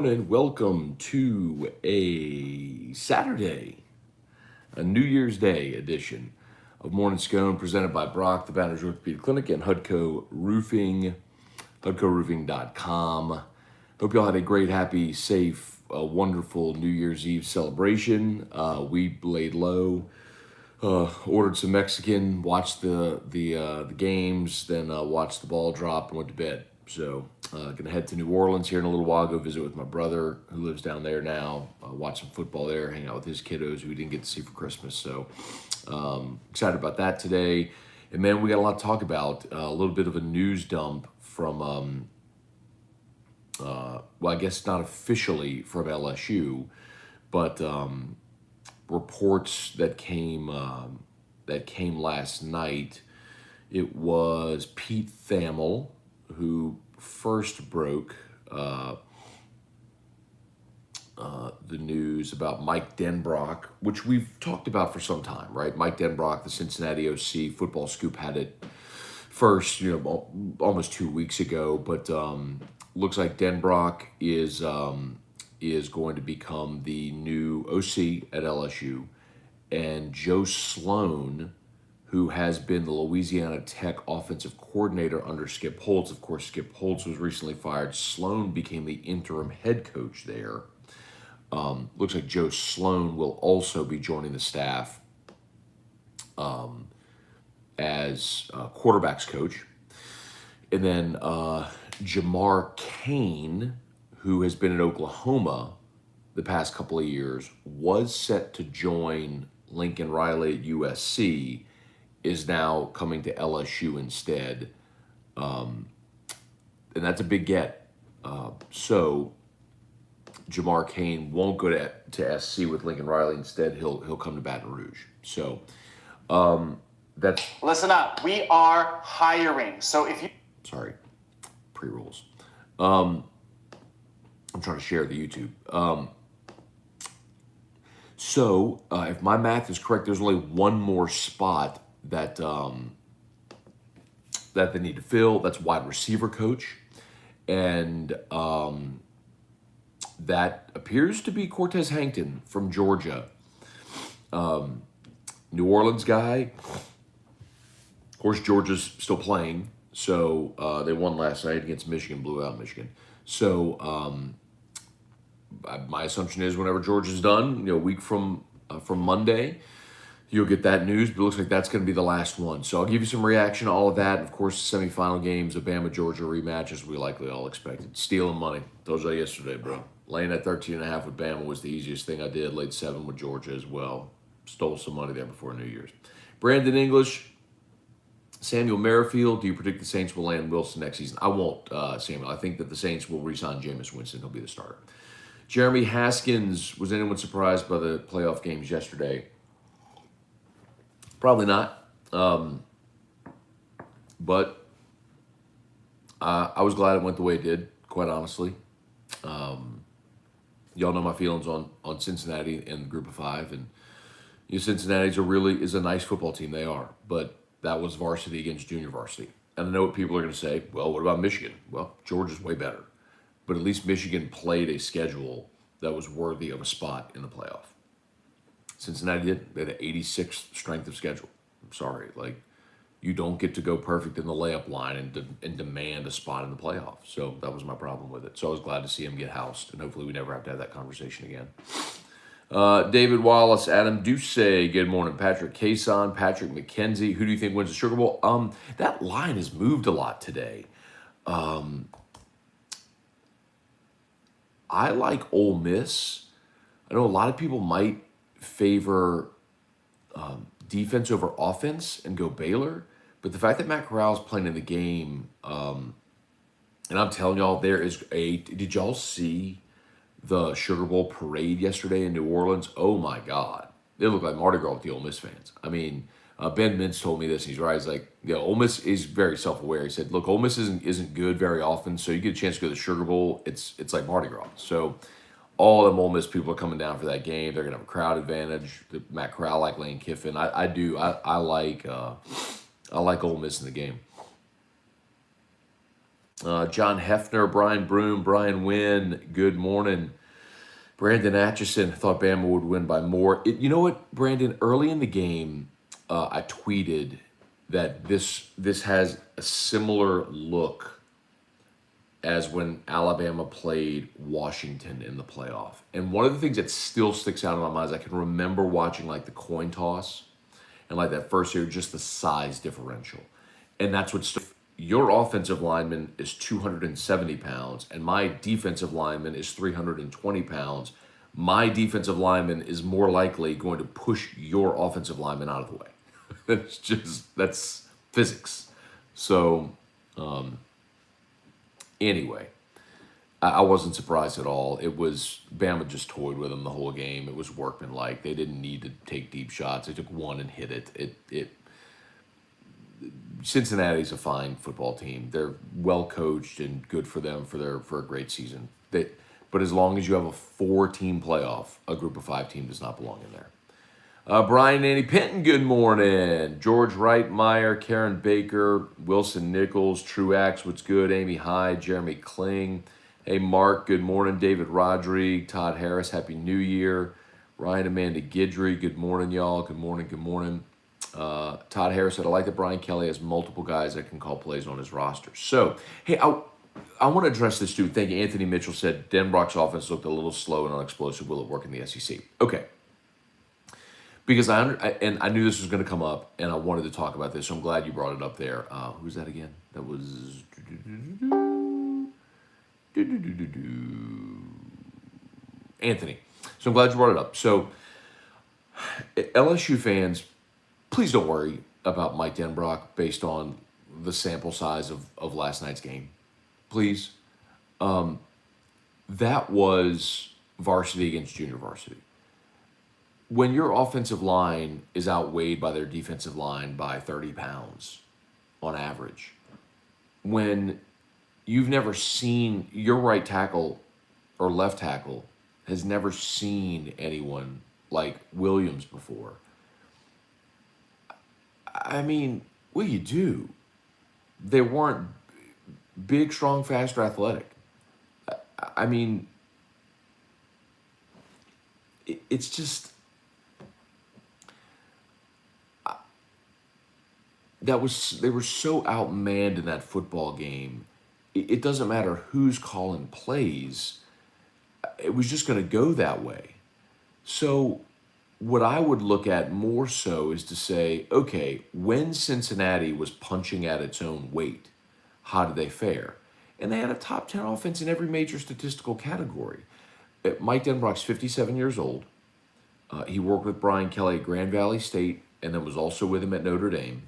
And welcome to a Saturday, a New Year's Day edition of Morning Scone presented by Brock, the Banners Orthopedic Clinic, and Hudco Roofing, HudcoRoofing.com. Hope y'all had a great, happy, safe, wonderful New Year's Eve celebration. We laid low, ordered some Mexican, watched the games, then watched the ball drop and went to bed. So, gonna head to New Orleans here in a little while. Go visit with my brother who lives down there now. Watch some football there. Hang out with his kiddos who we didn't get to see for Christmas. So, excited about that today. And man, we got a lot to talk about. A little bit of a news dump from, well, I guess not officially from LSU, but reports that came last night. It was Pete Thamel who first broke the news about Mike Denbrock, which we've talked about for some time, right? Mike Denbrock, the Cincinnati OC, Football Scoop had it first, almost 2 weeks ago. But looks like Denbrock is going to become the new OC at LSU, and Joe Sloan, who has been the Louisiana Tech offensive coordinator under Skip Holtz. Of course, Skip Holtz was recently fired. Sloan became the interim head coach there. Looks like Joe Sloan will also be joining the staff as quarterbacks coach. And then Jamar Cain, who has been in Oklahoma the past couple of years, was set to join Lincoln Riley at USC, is now coming to LSU instead. And that's a big get. So Jamar Cain won't go to SC with Lincoln Riley. Instead, he'll come to Baton Rouge. So that's... Listen up. We are hiring. So if you... Sorry, pre-rolls. I'm trying to share the YouTube. So if my math is correct, there's only one more spot that that they need to fill. That's wide receiver coach, and that appears to be Cortez Hankton from Georgia, New Orleans guy. Of course, Georgia's still playing, so they won last night against Michigan, blew out Michigan. So my assumption is whenever Georgia's done, a week from Monday, you'll get that news, but it looks like that's going to be the last one. So I'll give you some reaction to all of that. Of course, the semifinal games, a Bama-Georgia rematch, as we likely all expected. Stealing money. Told you that yesterday, bro. Laying at 13.5 with Bama was the easiest thing I did. Laid 7 with Georgia as well. Stole some money there before New Year's. Brandon English, Samuel Merrifield. Do you predict the Saints will land Wilson next season? I won't, Samuel. I think that the Saints will re-sign Jameis Winston. He'll be the starter. Jeremy Haskins, was anyone surprised by the playoff games yesterday? Probably not. But I was glad it went the way it did, quite honestly. Y'all know my feelings on Cincinnati and the group of 5. And Cincinnati's is a nice football team. They are. But that was varsity against junior varsity. And I know what people are going to say. Well, what about Michigan? Well, Georgia's way better. But at least Michigan played a schedule that was worthy of a spot in the playoff. Cincinnati didn't. They had an 86th strength of schedule. I'm sorry. You don't get to go perfect in the layup line and demand a spot in the playoff. So that was my problem with it. So I was glad to see him get housed, and hopefully we never have to have that conversation again. David Wallace, Adam Duce, good morning. Patrick Cason, Patrick McKenzie. Who do you think wins the Sugar Bowl? That line has moved a lot today. I like Ole Miss. I know a lot of people might favor defense over offense and go Baylor, but the fact that Matt Corral is playing in the game, and I'm telling y'all, did y'all see the Sugar Bowl parade yesterday in New Orleans? Oh my God. It looked like Mardi Gras with the Ole Miss fans. I mean, Ben Mintz told me this, and he's right. He's like, Ole Miss is very self-aware. He said, look, Ole Miss isn't good very often, so you get a chance to go to the Sugar Bowl, it's like Mardi Gras. So all them Ole Miss people are coming down for that game. They're going to have a crowd advantage. Matt Corral, like Lane Kiffin. I do. I like Ole Miss in the game. John Hefner, Brian Broom, Brian Wynn, good morning. Brandon Atchison thought Bama would win by more. You know what, Brandon? Early in the game, I tweeted that this has a similar look as when Alabama played Washington in the playoff. And one of the things that still sticks out in my mind is I can remember watching like the coin toss and like that first year, just the size differential. And that's what's your offensive lineman is 270 pounds, and my defensive lineman is 320 pounds. My defensive lineman is more likely going to push your offensive lineman out of the way. That's physics. So, anyway, I wasn't surprised at all. It was Bama just toyed with them the whole game. It was workmanlike. They didn't need to take deep shots. They took one and hit it. Cincinnati's a fine football team. They're well coached and good for them for a great season. But as long as you have a 4-team playoff, a group of 5 team does not belong in there. Brian Andy Pinton, good morning. George Reitmeyer, Karen Baker, Wilson Nichols, Truax, what's good? Amy Hyde, Jeremy Kling. Hey, Mark, good morning. David Rodrigue, Todd Harris, Happy New Year. Ryan Amanda Guidry, good morning, y'all. Good morning, good morning. Todd Harris said, I like that Brian Kelly has multiple guys that can call plays on his roster. So, hey, I want to address this too. Thank you. Anthony Mitchell said, Denbrock's offense looked a little slow and unexplosive. Will it work in the SEC? Okay. Because I knew this was going to come up, and I wanted to talk about this, so I'm glad you brought it up there. Who's that again? That was Anthony. So I'm glad you brought it up. So LSU fans, please don't worry about Mike Denbrock based on the sample size of last night's game. Please. That was varsity against junior varsity. When your offensive line is outweighed by their defensive line by 30 pounds on average, when you've never seen your right tackle or left tackle has never seen anyone like Williams before, I mean, what do you do? They weren't big, strong, fast, or athletic. I mean, it's just... they were so outmanned in that football game. It doesn't matter who's calling plays. It was just going to go that way. So what I would look at more so is to say, okay, when Cincinnati was punching at its own weight, how did they fare? And they had a top 10 offense in every major statistical category. Mike Denbrock's 57 years old. He worked with Brian Kelly at Grand Valley State and then was also with him at Notre Dame.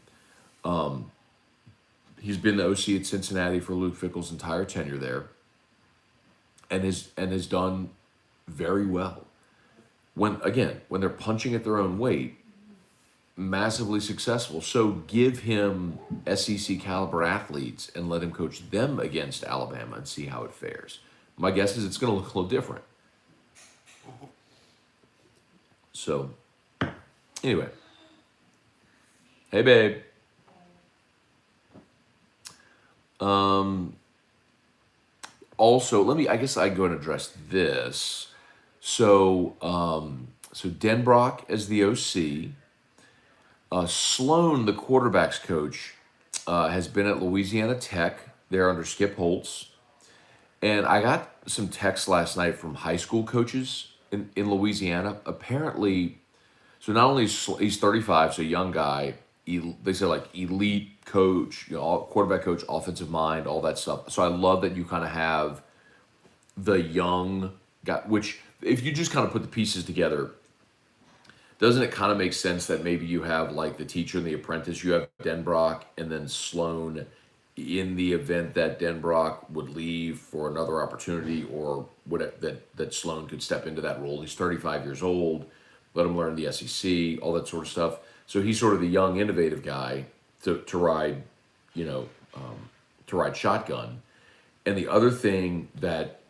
He's been the OC at Cincinnati for Luke Fickell's entire tenure there, and has done very well. When they're punching at their own weight, massively successful. So give him SEC caliber athletes and let him coach them against Alabama and see how it fares. My guess is it's going to look a little different. So, anyway. Hey, babe. Also, I guess I go and address this. So Denbrock as the OC. Sloan, the quarterback's coach, has been at Louisiana Tech. They're under Skip Holtz. And I got some texts last night from high school coaches in Louisiana. Apparently, so not only is he's 35, so young guy, they say like elite coach, quarterback coach, offensive mind, all that stuff. So I love that you kind of have the young guy, which if you just kind of put the pieces together, doesn't it kind of make sense that maybe you have like the teacher and the apprentice, you have Denbrock and then Sloan in the event that Denbrock would leave for another opportunity or that Sloan could step into that role. He's 35 years old, let him learn the SEC, all that sort of stuff. So he's sort of the young, innovative guy to ride, to ride shotgun. And the other thing that,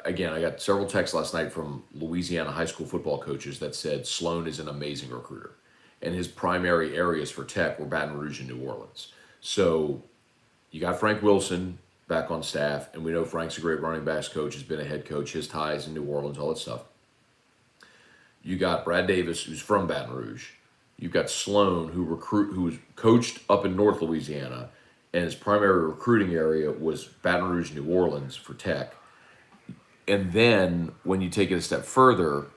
again, I got several texts last night from Louisiana high school football coaches that said Sloan is an amazing recruiter. And his primary areas for Tech were Baton Rouge and New Orleans. So you got Frank Wilson, back on staff, and we know Frank's a great running backs coach, has been a head coach, his ties in New Orleans, all that stuff. You got Brad Davis, who's from Baton Rouge. You've got Sloan, who was coached up in North Louisiana, and his primary recruiting area was Baton Rouge, New Orleans for Tech. And then when you take it a step further,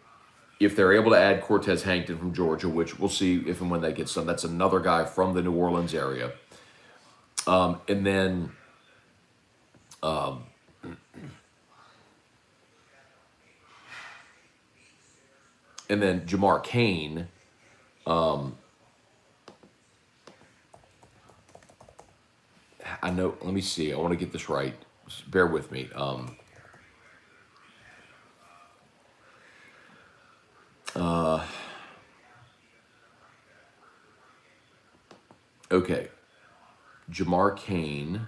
if they're able to add Cortez Hankton from Georgia, which we'll see if and when that gets done, that's another guy from the New Orleans area. And then Jamar Kane. I know. Let me see. I want to get this right. Just bear with me. Okay. Jamar Kane.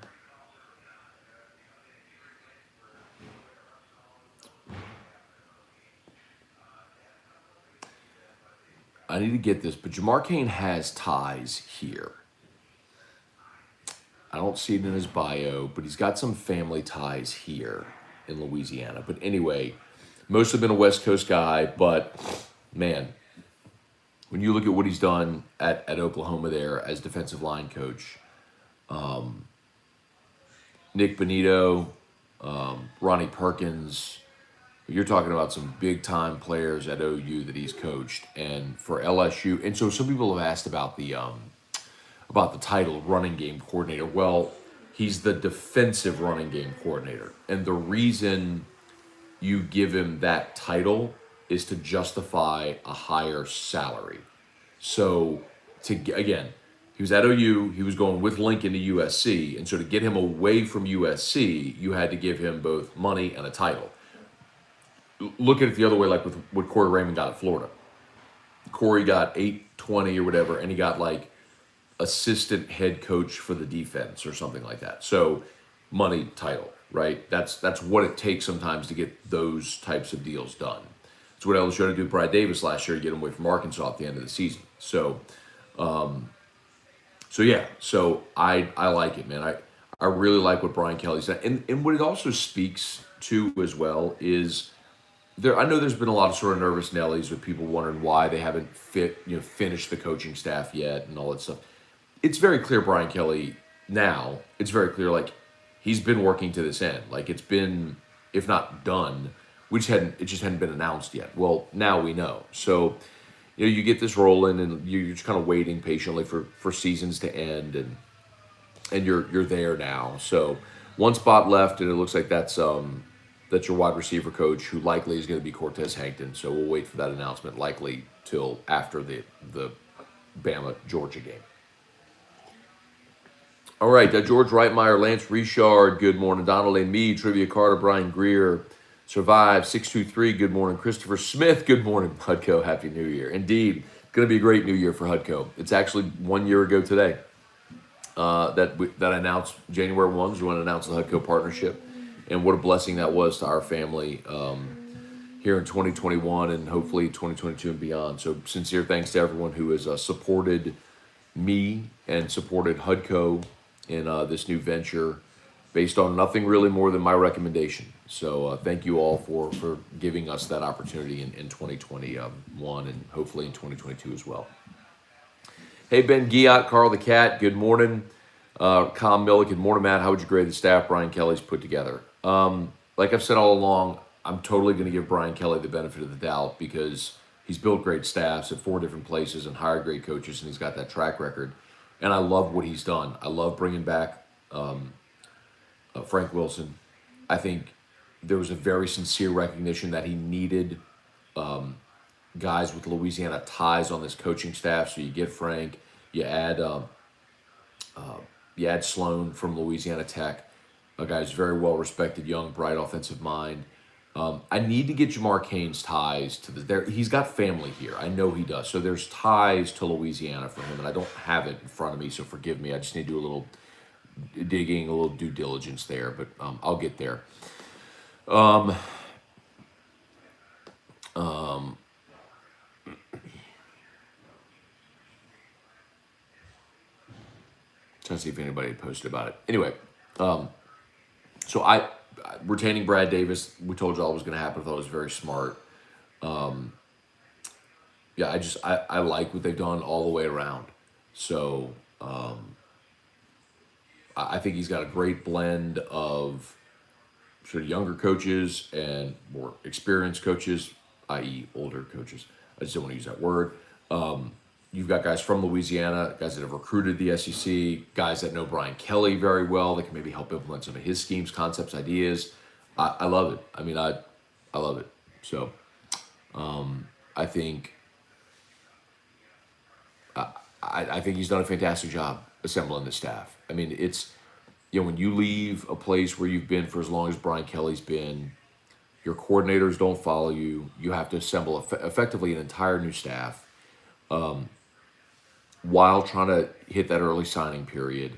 I need to get this, but Jamar Kane has ties here. I don't see it in his bio, but he's got some family ties here in Louisiana. But anyway, mostly been a West Coast guy, but man, when you look at what he's done at Oklahoma there as defensive line coach, Nick Bonito, Ronnie Perkins, you're talking about some big time players at OU that he's coached, and for LSU. And so some people have asked about the title running game coordinator. Well, he's the defensive running game coordinator, and the reason you give him that title is to justify a higher salary. So again, he was at OU, he was going with Lincoln to USC, and so to get him away from USC, you had to give him both money and a title. Look at it the other way, like with what Corey Raymond got at Florida. Corey got $820 or whatever, and he got like assistant head coach for the defense or something like that. So money, title, right? That's what it takes sometimes to get those types of deals done. It's what LSU had to do with Brad Davis last year to get him away from Arkansas at the end of the season. So yeah, so I like it, man. I really like what Brian Kelly said, and what it also speaks to as well is I know there's been a lot of sort of nervous Nellies with people wondering why they haven't finished the coaching staff yet and all that stuff. It's very clear Brian Kelly now. It's very clear like he's been working to this end. Like it's been, if not done, it just hadn't been announced yet. Well, now we know. So you get this rolling, and you're just kind of waiting patiently for seasons to end, and you're there now. So one spot left, and it looks like that's your wide receiver coach, who likely is going to be Cortez Hankton. So we'll wait for that announcement, likely till after the Bama Georgia game. All right, George Reitmeyer, Lance Richard, good morning. Donald A. Mead, Trivia Carter, Brian Greer, Survive 623, good morning. Christopher Smith, good morning. Hudco, Happy New Year. Indeed, going to be a great new year for Hudco. It's actually 1 year ago today that I announced January 1 was when I announced the Hudco partnership. And what a blessing that was to our family here in 2021 and hopefully 2022 and beyond. So sincere thanks to everyone who has supported me and supported Hudco in this new venture based on nothing really more than my recommendation. So thank you all for giving us that opportunity in 2021 and hopefully in 2022 as well. Hey, Ben Giat, Carl the Cat, good morning. Com Miller, good morning, Matt. How would you grade the staff Brian Kelly's put together? Like I've said all along, I'm totally going to give Brian Kelly the benefit of the doubt because he's built great staffs at 4 different places and hired great coaches, and he's got that track record. And I love what he's done. I love bringing back Frank Wilson. I think there was a very sincere recognition that he needed guys with Louisiana ties on this coaching staff. So you get Frank, you add Sloan from Louisiana Tech, a guy who's very well respected, young, bright, offensive mind. I need to get Jamar Kane's ties to he's got family here. I know he does. So there's ties to Louisiana for him, and I don't have it in front of me, so forgive me. I just need to do a little digging, a little due diligence there, but I'll get there. Trying to see if anybody had posted about it. Anyway, So I retaining Brad Davis, we told y'all was going to happen. I thought it was very smart. Yeah, I like what they've done all the way around. So I think he's got a great blend of sort of younger coaches and more experienced coaches, i.e., older coaches. I just don't want to use that word. You've got guys from Louisiana, guys that have recruited the SEC, guys that know Brian Kelly very well that can maybe help implement some of his schemes, concepts, ideas. I love it. I mean, I love it. So I think I think he's done a fantastic job assembling the staff. I mean, it's when you leave a place where you've been for as long as Brian Kelly's been, your coordinators don't follow you. You have to assemble effectively an entire new staff while trying to hit that early signing period.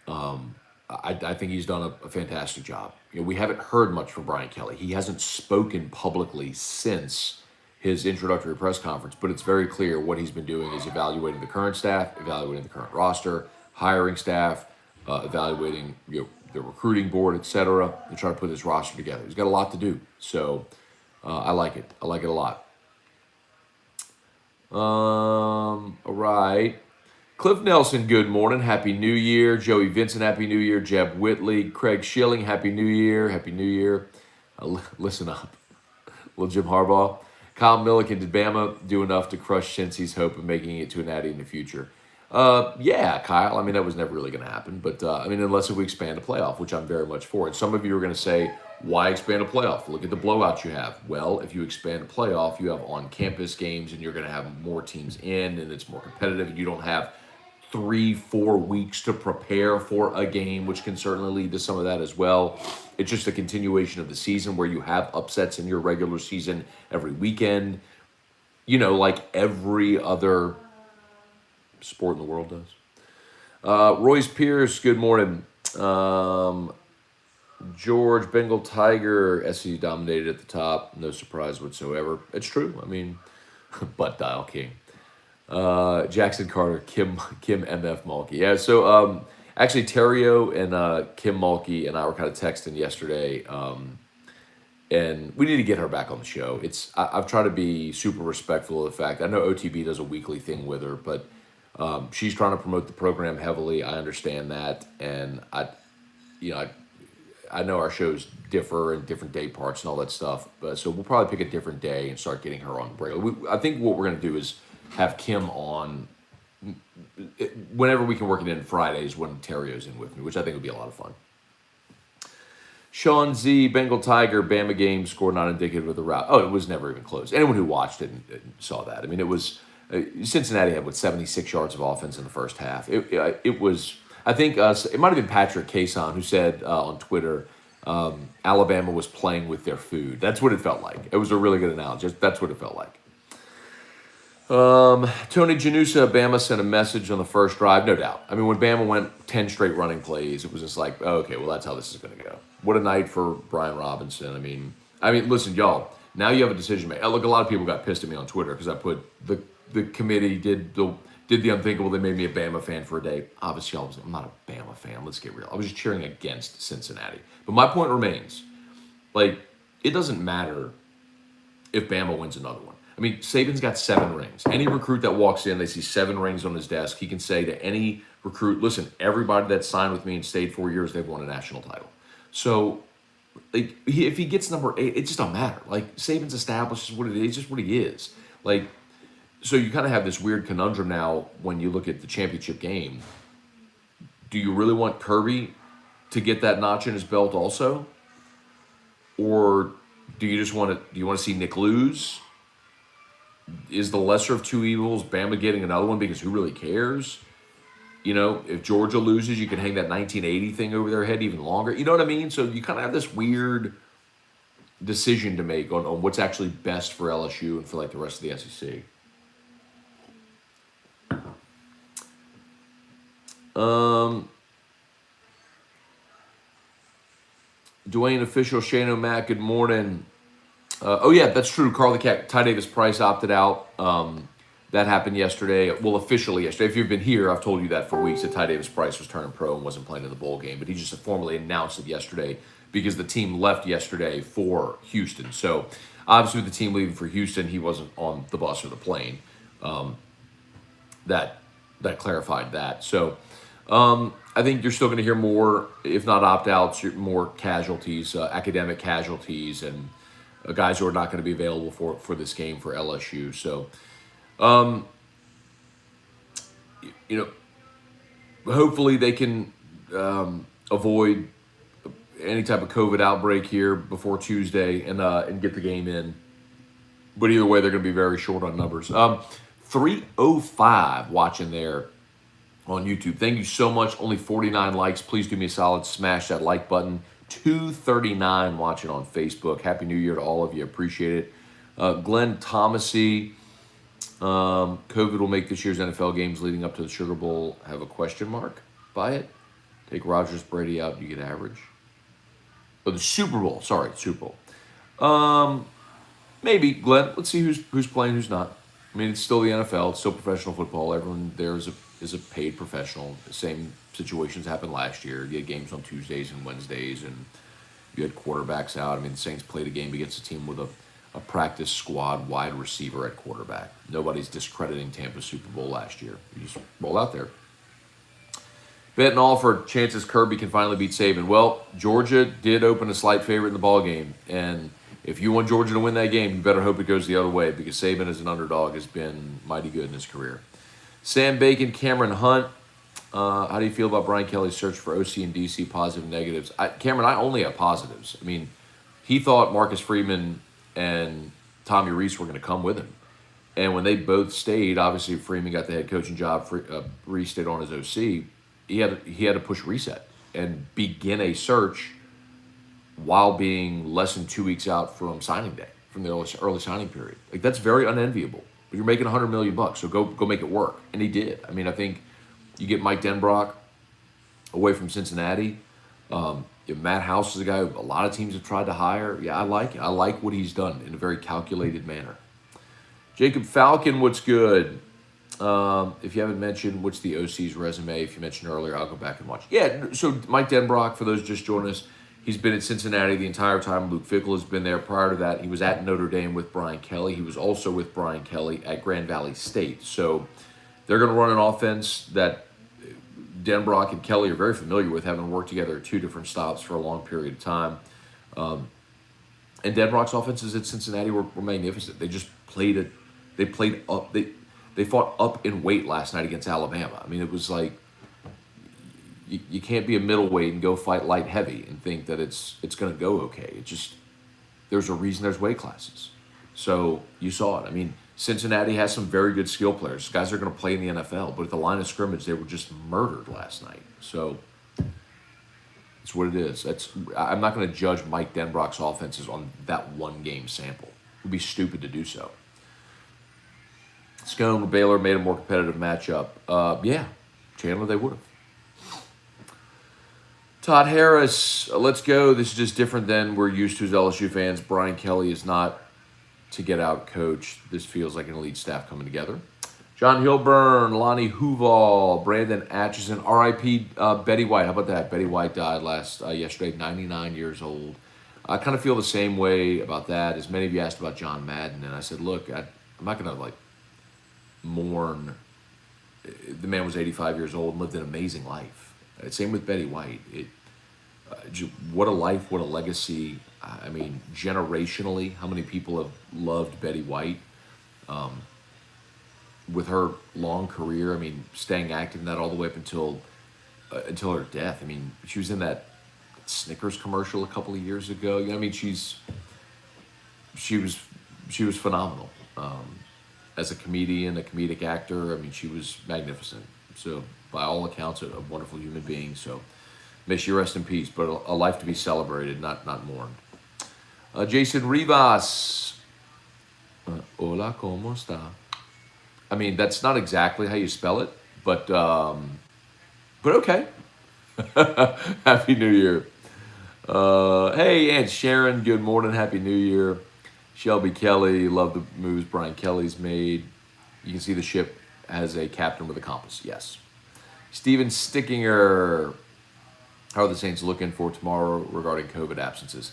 I think he's done a fantastic job. We haven't heard much from Brian Kelly. He hasn't spoken publicly since his introductory press conference, but it's very clear what he's been doing is evaluating the current staff, evaluating the current roster, hiring staff, evaluating the recruiting board, etc., and trying to put this roster together. He's got a lot to do, so I like it. I like it a lot. All right. Cliff Nelson, good morning. Happy New Year. Joey Vincent, Happy New Year. Jeb Whitley. Craig Schilling, Happy New Year. Happy New Year. Listen up. Little Jim Harbaugh. Kyle Milliken, did Bama do enough to crush Cincy's hope of making it to a natty in the future? Yeah, Kyle. I mean, that was never really going to happen. But, unless if we expand a playoff, which I'm very much for. And some of you are going to say, why expand a playoff? Look at the blowouts you have. Well, if you expand a playoff, you have on-campus games, and you're going to have more teams in, and it's more competitive, and you don't have 3-4 weeks to prepare for a game, which can certainly lead to some of that as well. It's just a continuation of the season where you have upsets in your regular season every weekend, like every other sport in the world does. Royce Pierce, good morning. George, Bengal Tiger, SEC dominated at the top. No surprise whatsoever. It's true. I mean, butt dial king. Jackson Carter, Kim MF Mulkey. Yeah, so actually Terrio and Kim Mulkey and I were kind of texting yesterday, and we need to get her back on the show. I've tried to be super respectful of the fact. I know OTB does a weekly thing with her, but she's trying to promote the program heavily. I understand that, and I know our shows differ in different day parts and all that stuff, but so we'll probably pick a different day and start getting her on regular. I think what we're going to do is have Kim on whenever we can work it in Fridays when Terrio's in with me, which I think would be a lot of fun. Sean Z, Bengal Tiger, Bama game score not indicative of the route. Oh, it was never even close. Anyone who watched it saw that. I mean, it was Cincinnati had 76 yards of offense in the first half. It was. I think it might have been Patrick Cason who said on Twitter, Alabama was playing with their food. That's what it felt like. It was a really good analogy. That's what it felt like. Tony Janusa, Bama sent a message on the first drive, no doubt. I mean, when Bama went 10 straight running plays, it was just like, oh, okay, well, that's how this is going to go. What a night for Brian Robinson. I mean, listen, y'all, now you have a decision to make. Look, a lot of people got pissed at me on Twitter because I put the committee did the unthinkable. They made me a Bama fan for a day. Obviously, I'm not a Bama fan. Let's get real. I was just cheering against Cincinnati. But my point remains, it doesn't matter if Bama wins another one. I mean, Saban's got 7 rings. Any recruit that walks in, they see 7 rings on his desk. He can say to any recruit, listen, everybody that signed with me and stayed 4 years, they've won a national title. So, if he gets number 8, it just don't matter. Saban's established what it is, just what he is. So you kind of have this weird conundrum now when you look at the championship game. Do you really want Kirby to get that notch in his belt also? Or do you want to see Nick lose? Is the lesser of two evils Bama getting another one because who really cares? If Georgia loses, you can hang that 1980 thing over their head even longer. You know what I mean? So you kind of have this weird decision to make on what's actually best for LSU and for the rest of the SEC. Dwayne Official, Shane O'Mac, good morning. Oh, yeah, that's true. Carl the Cat, Ty Davis Price opted out. That happened yesterday. Well, officially yesterday. If you've been here, I've told you that for weeks that Ty Davis Price was turning pro and wasn't playing in the bowl game. But he just formally announced it yesterday because the team left yesterday for Houston. So obviously with the team leaving for Houston, he wasn't on the bus or the plane. That clarified that. So I think you're still going to hear more, if not opt-outs, more casualties, academic casualties, and guys who are not going to be available for this game for LSU. So, hopefully they can avoid any type of COVID outbreak here before Tuesday and get the game in. But either way, they're going to be very short on numbers. 305 watching there on YouTube. Thank you so much. Only 49 likes. Please do me a solid. Smash that like button. 239 watching on Facebook. Happy New Year to all of you. Appreciate it. Glenn Thomasy. COVID will make this year's NFL games leading up to the Sugar Bowl have a question mark by it. Take Rodgers, Brady out, you get average. Oh, the Super Bowl. Sorry, Super Bowl. Maybe, Glenn. Let's see who's playing, who's not. I mean, it's still the NFL. It's still professional football. Everyone there is a paid professional. The same situations happened last year. You had games on Tuesdays and Wednesdays, and you had quarterbacks out. I mean, the Saints played a game against a team with a practice squad wide receiver at quarterback. Nobody's discrediting Tampa's Super Bowl last year. You just roll out there. Betting all for chances Kirby can finally beat Saban. Well, Georgia did open a slight favorite in the ball game, and if you want Georgia to win that game, you better hope it goes the other way because Saban as an underdog has been mighty good in his career. Sam Bacon, Cameron Hunt. How do you feel about Brian Kelly's search for OC and DC positive negatives? Cameron, I only have positives. I mean, he thought Marcus Freeman and Tommy Rees were going to come with him. And when they both stayed, obviously Freeman got the head coaching job, Rees stayed on as OC. He had to push reset and begin a search while being less than 2 weeks out from signing day, from the early signing period. Like, that's very unenviable. But you're making $100 million, so go make it work. And he did. I mean, I think you get Mike Denbrock away from Cincinnati. Matt House is a guy who a lot of teams have tried to hire. Yeah, I like it. I like what he's done in a very calculated manner. Jacob Falcon, what's good? If you haven't mentioned what's the OC's resume, if you mentioned earlier, I'll go back and watch. Yeah, so Mike Denbrock, for those just joining us, he's been at Cincinnati the entire time. Luke Fickell has been there. Prior to that, he was at Notre Dame with Brian Kelly. He was also with Brian Kelly at Grand Valley State. So they're going to run an offense that Denbrock and Kelly are very familiar with, having worked together at two different stops for a long period of time. And Denbrock's offenses at Cincinnati were magnificent. They just played it. They played up. They fought up in weight last night against Alabama. I mean, it was like you can't be a middleweight and go fight light heavy and think that it's going to go okay. It just, there's a reason there's weight classes. So you saw it. I mean, Cincinnati has some very good skill players. Guys are going to play in the NFL, but at the line of scrimmage, they were just murdered last night. So it's what it is. I'm not going to judge Mike Denbrock's offenses on that one game sample. It would be stupid to do so. Scone with Baylor made a more competitive matchup. Yeah, Chandler, they would have. Todd Harris, let's go. This is just different than we're used to as LSU fans. Brian Kelly is not to get out coach. This feels like an elite staff coming together. John Hilburn, Lonnie Huval, Brandon Atchison, R.I.P. Betty White. How about that? Betty White died yesterday, 99 years old. I kind of feel the same way about that. As many of you asked about John Madden, and I said, look, I'm not going to mourn. The man was 85 years old and lived an amazing life. Same with Betty White. What a life, what a legacy. I mean, generationally, how many people have loved Betty White? With her long career, I mean, staying active in that all the way up until her death. I mean, she was in that Snickers commercial a couple of years ago. You know, I mean, she was phenomenal as a comedian, a comedic actor. I mean, she was magnificent. So, by all accounts, a wonderful human being. So, may she rest in peace. But a life to be celebrated, not mourned. Jason Rivas. Hola, ¿cómo está? I mean, that's not exactly how you spell it, but okay. Happy New Year. Hey, Aunt Sharon, good morning. Happy New Year. Shelby Kelly, love the moves Brian Kelly's made. You can see the ship has a captain with a compass. Yes. Steven Stickinger. How are the Saints looking for tomorrow regarding COVID absences?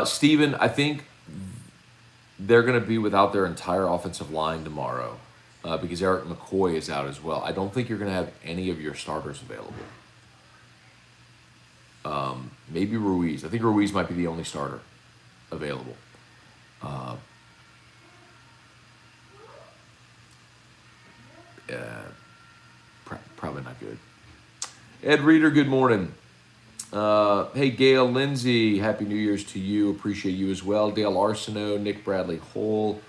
Steven, I think they're going to be without their entire offensive line tomorrow because Eric McCoy is out as well. I don't think you're going to have any of your starters available. Maybe Ruiz. I think Ruiz might be the only starter available. Probably not good. Ed Reeder, good morning. Hey, Gail Lindsay, Happy New Year's to you. Appreciate you as well. Dale Arsenault, Nick Bradley Hole.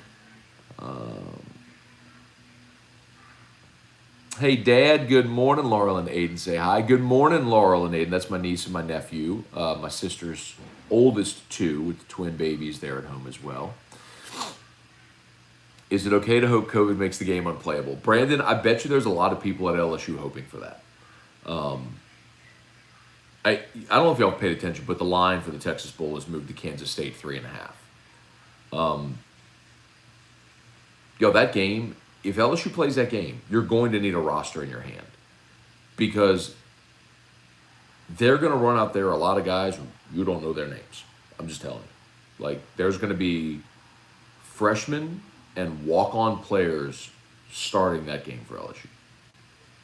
Hey, Dad, good morning. Laurel and Aiden say hi. Good morning, Laurel and Aiden. That's my niece and my nephew. My sister's oldest two with the twin babies there at home as well. Is it okay to hope COVID makes the game unplayable? Brandon, I bet you there's a lot of people at LSU hoping for that. I don't know if y'all paid attention, but the line for the Texas Bowl has moved to Kansas State 3.5. That game, if LSU plays that game, you're going to need a roster in your hand because they're going to run out there a lot of guys you don't know their names. I'm just telling you. Like, there's going to be freshmen and walk-on players starting that game for LSU.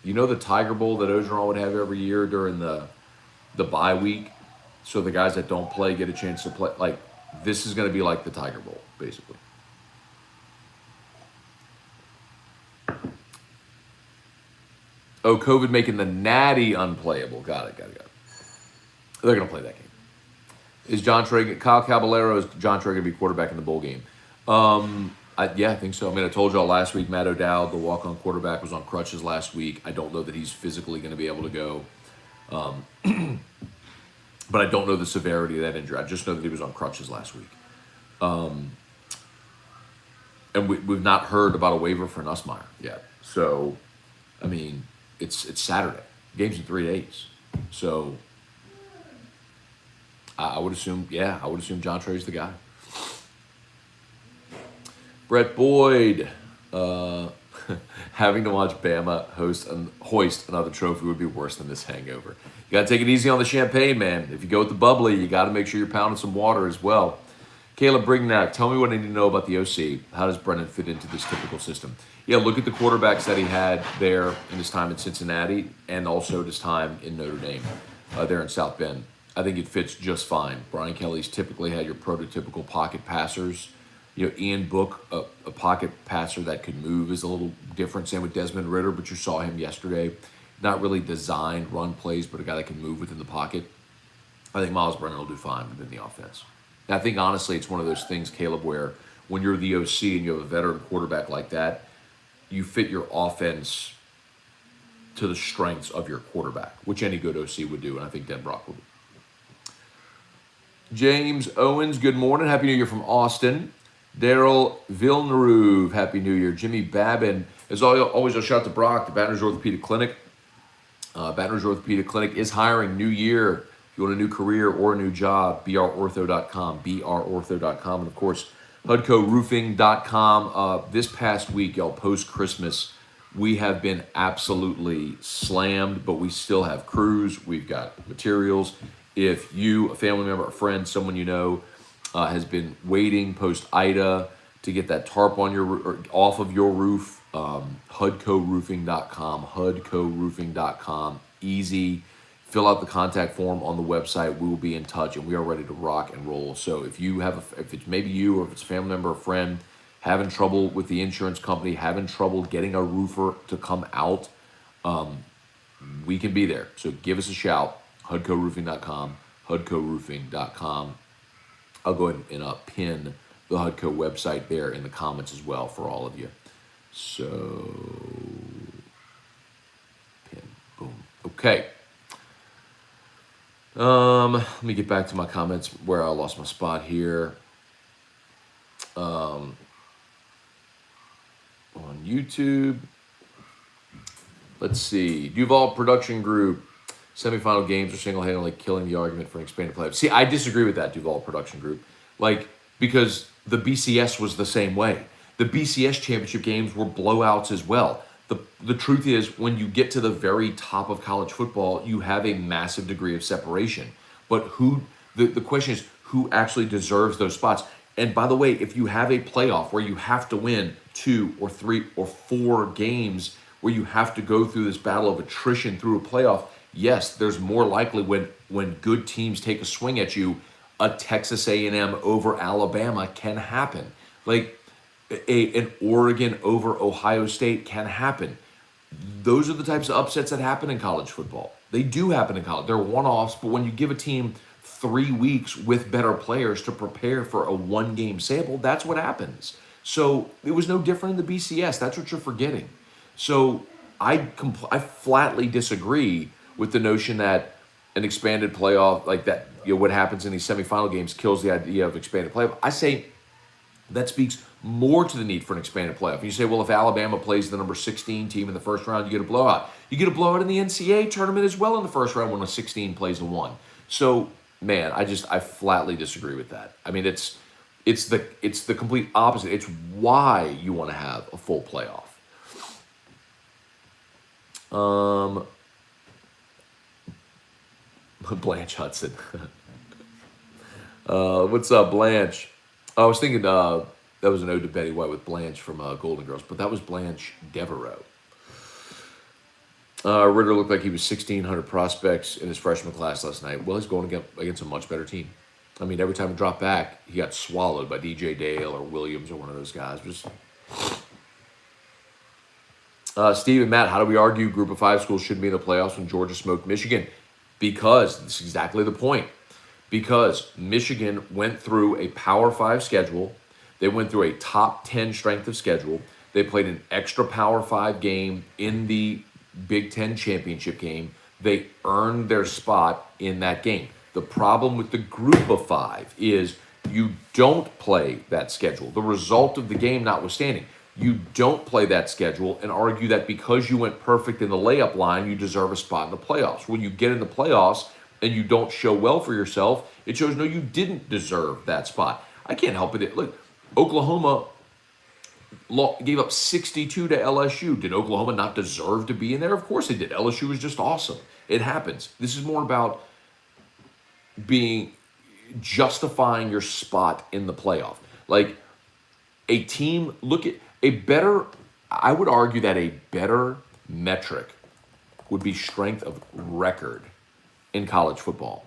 You know the Tiger Bowl that Ogeron would have every year during the bye week, so the guys that don't play get a chance to play? Like, this is going to be like the Tiger Bowl, basically. Oh, COVID making the Natty unplayable. Got it. They're going to play that game. Is Kyle Caballero, is John Trey going to be quarterback in the bowl game? Yeah, I think so. I mean, I told y'all last week, Matt O'Dowd, the walk-on quarterback, was on crutches last week. I don't know that he's physically going to be able to go. But I don't know the severity of that injury. I just know that he was on crutches last week. And we've not heard about a waiver for Nussmeier yet. So, I mean, it's Saturday. Game's in 3 days. So, I would assume John Trey's the guy. Brett Boyd, having to watch Bama hoist another trophy would be worse than this hangover. You got to take it easy on the champagne, man. If you go with the bubbly, you got to make sure you're pounding some water as well. Caleb Brignac, tell me what I need to know about the OC. How does Brennan fit into this typical system? Yeah, look at the quarterbacks that he had there in his time in Cincinnati and also his time in Notre Dame, there in South Bend. I think it fits just fine. Brian Kelly's typically had your prototypical pocket passers. Ian Book, a pocket passer that could move, is a little different. Same with Desmond Ridder, but you saw him yesterday. Not really designed run plays, but a guy that can move within the pocket. I think Miles Brennan will do fine within the offense. And I think, honestly, it's one of those things, Caleb, where when you're the OC and you have a veteran quarterback like that, you fit your offense to the strengths of your quarterback, which any good OC would do, and I think Denbrock would. James Owens, good morning. Happy New Year from Austin. Daryl Villeneuve, Happy New Year. Jimmy Babin, as always, I'll shout out to Brock, the Baton Rouge Orthopedic Clinic. Baton Rouge Orthopedic Clinic is hiring new year. If you want a new career or a new job, brortho.com, brortho.com. And, of course, HUDCOroofing.com. This past week, y'all, post-Christmas, we have been absolutely slammed, but we still have crews. We've got materials. If you, a family member, a friend, someone you know, has been waiting post-Ida to get that tarp on or off of your roof, HUDCOroofing.com, HUDCOroofing.com. Easy. Fill out the contact form on the website. We will be in touch, and we are ready to rock and roll. So if it's maybe you or if it's a family member or friend having trouble with the insurance company, having trouble getting a roofer to come out, we can be there. So give us a shout, HUDCOroofing.com, HUDCOroofing.com. I'll go ahead and pin the HUDCO website there in the comments as well for all of you. So, pin, boom. Okay. Let me get back to my comments where I lost my spot here. On YouTube. Let's see. Duval Production Group. Semifinal games are single-handedly killing the argument for an expanded playoff. See, I disagree with that, Duval Production Group. Because the BCS was the same way. The BCS championship games were blowouts as well. The truth is, when you get to the very top of college football, you have a massive degree of separation. But the question is, who actually deserves those spots? And by the way, if you have a playoff where you have to win 2 or 3 or 4 games, where you have to go through this battle of attrition through a playoff, yes, there's more likely when good teams take a swing at you, a Texas A&M over Alabama can happen. Like an Oregon over Ohio State can happen. Those are the types of upsets that happen in college football. They do happen in college. They're one-offs, but when you give a team 3 weeks with better players to prepare for a one-game sample, that's what happens. So it was no different in the BCS. That's what you're forgetting. So I flatly disagree with the notion that an expanded playoff like that, what happens in these semifinal games kills the idea of expanded playoff. I say that speaks more to the need for an expanded playoff. You say, well, if Alabama plays the number 16 team in the first round, you get a blowout. You get a blowout in the NCAA tournament as well in the first round when a 16 plays a 1. So, man, I flatly disagree with that. I mean, it's the complete opposite. It's why you want to have a full playoff. Blanche Hudson. What's up, Blanche? I was thinking that was an ode to Betty White with Blanche from Golden Girls, but that was Blanche Devereaux. Ritter looked like he was 1,600 prospects in his freshman class last night. Well, he's going against a much better team. I mean, every time he dropped back, he got swallowed by DJ Dale or Williams or one of those guys. Steve and Matt, how do we argue Group of 5 schools shouldn't be in the playoffs when Georgia smoked Michigan? Because this is exactly the point. Because Michigan went through a Power 5 schedule. They went through a top 10 strength of schedule. They played an extra Power 5 game in the Big Ten championship game. They earned their spot in that game. The problem with the Group of 5 is you don't play that schedule. The result of the game notwithstanding, you don't play that schedule and argue that because you went perfect in the layup line, you deserve a spot in the playoffs. When you get in the playoffs and you don't show well for yourself, it shows no, you didn't deserve that spot. I can't help it. Look, Oklahoma gave up 62 to LSU. Did Oklahoma not deserve to be in there? Of course they did. LSU was just awesome. It happens. This is more about justifying your spot in the playoff. Like a team, I would argue that a better metric would be strength of record in college football.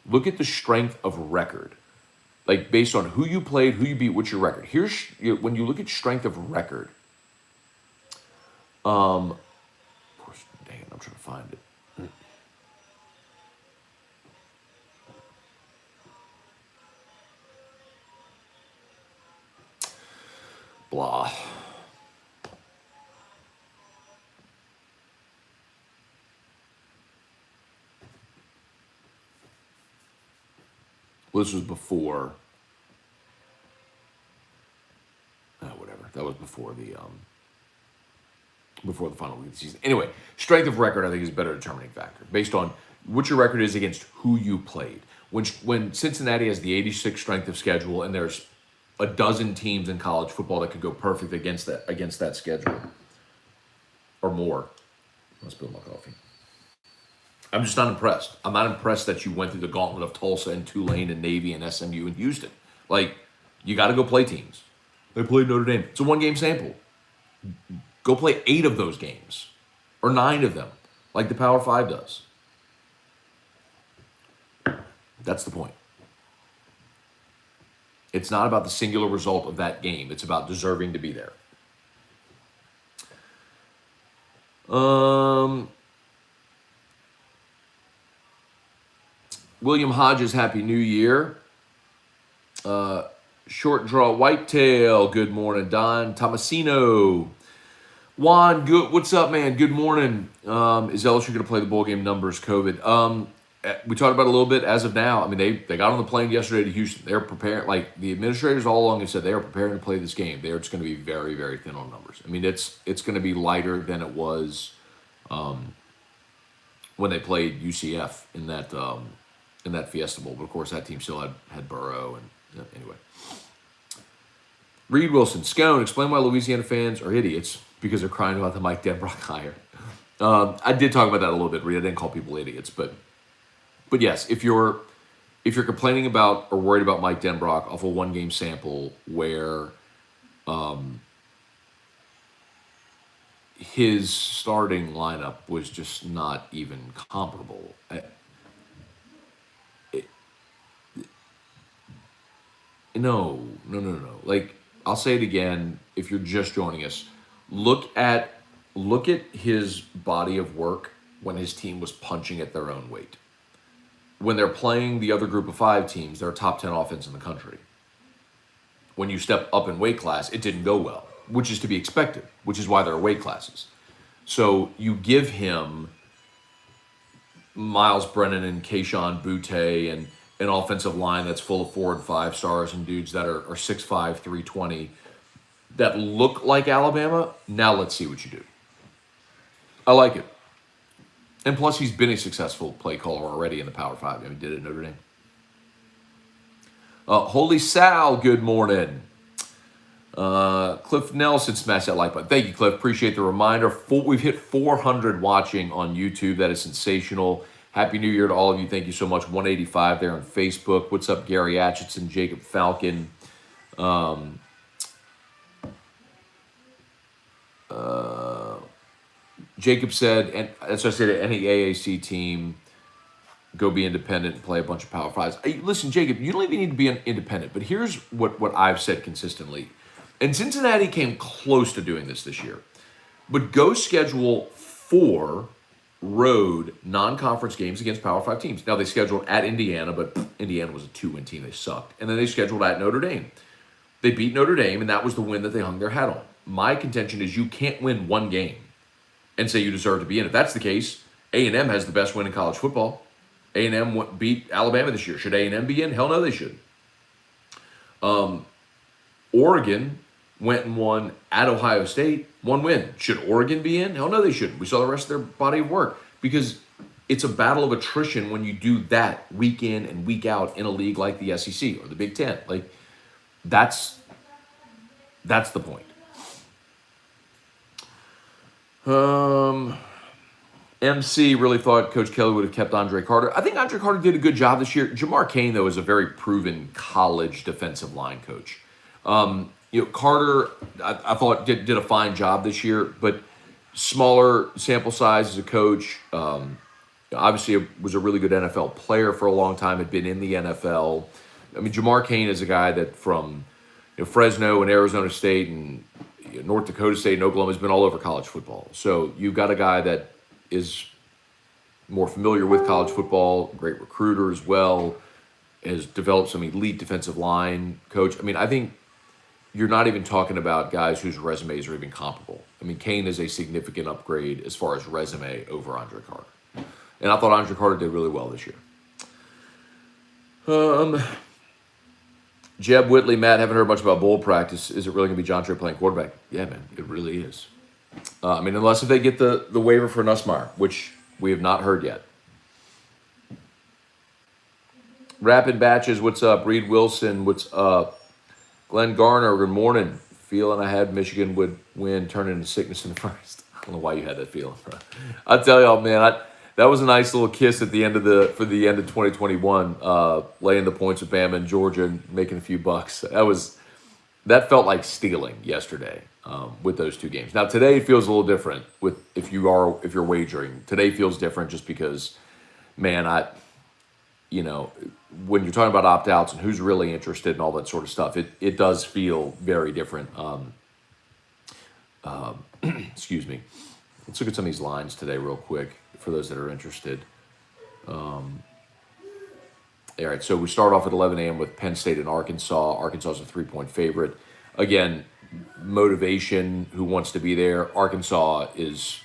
Look at the strength of record. Like based on who you played, who you beat, what's your record. When you look at strength of record, of course, dang it, I'm trying to find it. Blah. Well, this was before. Whatever. That was before the final week of the season. Anyway, strength of record I think is a better determining factor based on what your record is against who you played. When Cincinnati has the 86th strength of schedule and there's a dozen teams in college football that could go perfect against that schedule or more. I'll spill my coffee. I'm just not impressed. I'm not impressed that you went through the gauntlet of Tulsa and Tulane and Navy and SMU and Houston. Like, you got to go play teams. They played Notre Dame. It's a one-game sample. Go play 8 of those games or 9 of them like the Power 5 does. That's the point. It's not about the singular result of that game. It's about deserving to be there. William Hodges, Happy New Year. Short Draw Whitetail, good morning. Don Tomasino. Juan, good. What's up, man? Good morning. Is LSU going to play the bowl game numbers, COVID? We talked about it a little bit as of now. I mean, they got on the plane yesterday to Houston. They're preparing, like the administrators all along have said, they are preparing to play this game. They're just going to be very, very thin on numbers. I mean, it's going to be lighter than it was when they played UCF in that Fiesta Bowl. But of course, that team still had Burrow and anyway. Reed Wilson, Scone, explain why Louisiana fans are idiots because they're crying about the Mike Denbrock hire. I did talk about that a little bit, Reed. I didn't call people idiots, but yes, if you're complaining about or worried about Mike Denbrock off a 1-game sample where his starting lineup was just not even comparable. No. Like, I'll say it again. If you're just joining us, look at his body of work when his team was punching at their own weight. When they're playing the other group of 5 teams, they're a top 10 offense in the country. When you step up in weight class, it didn't go well, which is to be expected, which is why there are weight classes. So you give him Miles Brennan and Keyshawn Butte and an offensive line that's full of 4 and 5 stars and dudes that are 6'5", 320 that look like Alabama. Now let's see what you do. I like it. And plus, he's been a successful play caller already in the Power 5. I mean, he did it at Notre Dame. Holy Sal, good morning. Cliff Nelson smashed that like button. Thank you, Cliff. Appreciate the reminder. We've hit 400 watching on YouTube. That is sensational. Happy New Year to all of you. Thank you so much. 185 there on Facebook. What's up, Gary Atchison, Jacob Falcon? Jacob said, and that's what I said, any AAC team, go be independent and play a bunch of Power 5s. Hey, listen, Jacob, you don't even need to be independent, but here's what I've said consistently. And Cincinnati came close to doing this year. But go schedule 4 road non-conference games against Power 5 teams. Now, they scheduled at Indiana, but Indiana was a 2-win team. They sucked. And then they scheduled at Notre Dame. They beat Notre Dame, and that was the win that they hung their hat on. My contention is you can't win one game and say you deserve to be in. If that's the case, A&M has the best win in college football. A&M beat Alabama this year. Should A&M be in? Hell no, they should. Oregon went and won at Ohio State. 1 win. Should Oregon be in? Hell no, they shouldn't. We saw the rest of their body of work because it's a battle of attrition when you do that week in and week out in a league like the SEC or the Big Ten. Like, that's the point. MC really thought Coach Kelly would have kept Andre Carter. I think Andre Carter did a good job this year. Jamar Cain, though, is a very proven college defensive line coach. Carter, I thought did a fine job this year, but smaller sample size as a coach. Obviously, was a really good NFL player for a long time. Had been in the NFL. I mean, Jamar Cain is a guy that from Fresno and Arizona State and North Dakota State and Oklahoma has been all over college football. So you've got a guy that is more familiar with college football, great recruiter as well, has developed some elite defensive line coach. I mean, I think you're not even talking about guys whose resumes are even comparable. I mean, Cain is a significant upgrade as far as resume over Andre Carter. And I thought Andre Carter did really well this year. Jeb Whitley, Matt, haven't heard much about bowl practice. Is it really going to be John Trey playing quarterback? Yeah, man, it really is. Unless if they get the waiver for Nussmeier, which we have not heard yet. Rapid Batches, what's up? Reed Wilson, what's up? Glenn Garner, good morning. Feeling I had Michigan would win, turn into sickness in the first. I don't know why you had that feeling. I tell y'all, man, that was a nice little kiss at the end of for the end of 2021, laying the points with Bama and Georgia and making a few bucks. That felt like stealing yesterday with those 2 games. Now today feels a little different if you're wagering. Today feels different just because, man, when you're talking about opt-outs and who's really interested and all that sort of stuff, it does feel very different. Excuse me. Let's look at some of these lines today real quick for those that are interested. All right, so we start off at 11 a.m. with Penn State and Arkansas. Arkansas is a 3-point favorite. Again, motivation, who wants to be there. Arkansas is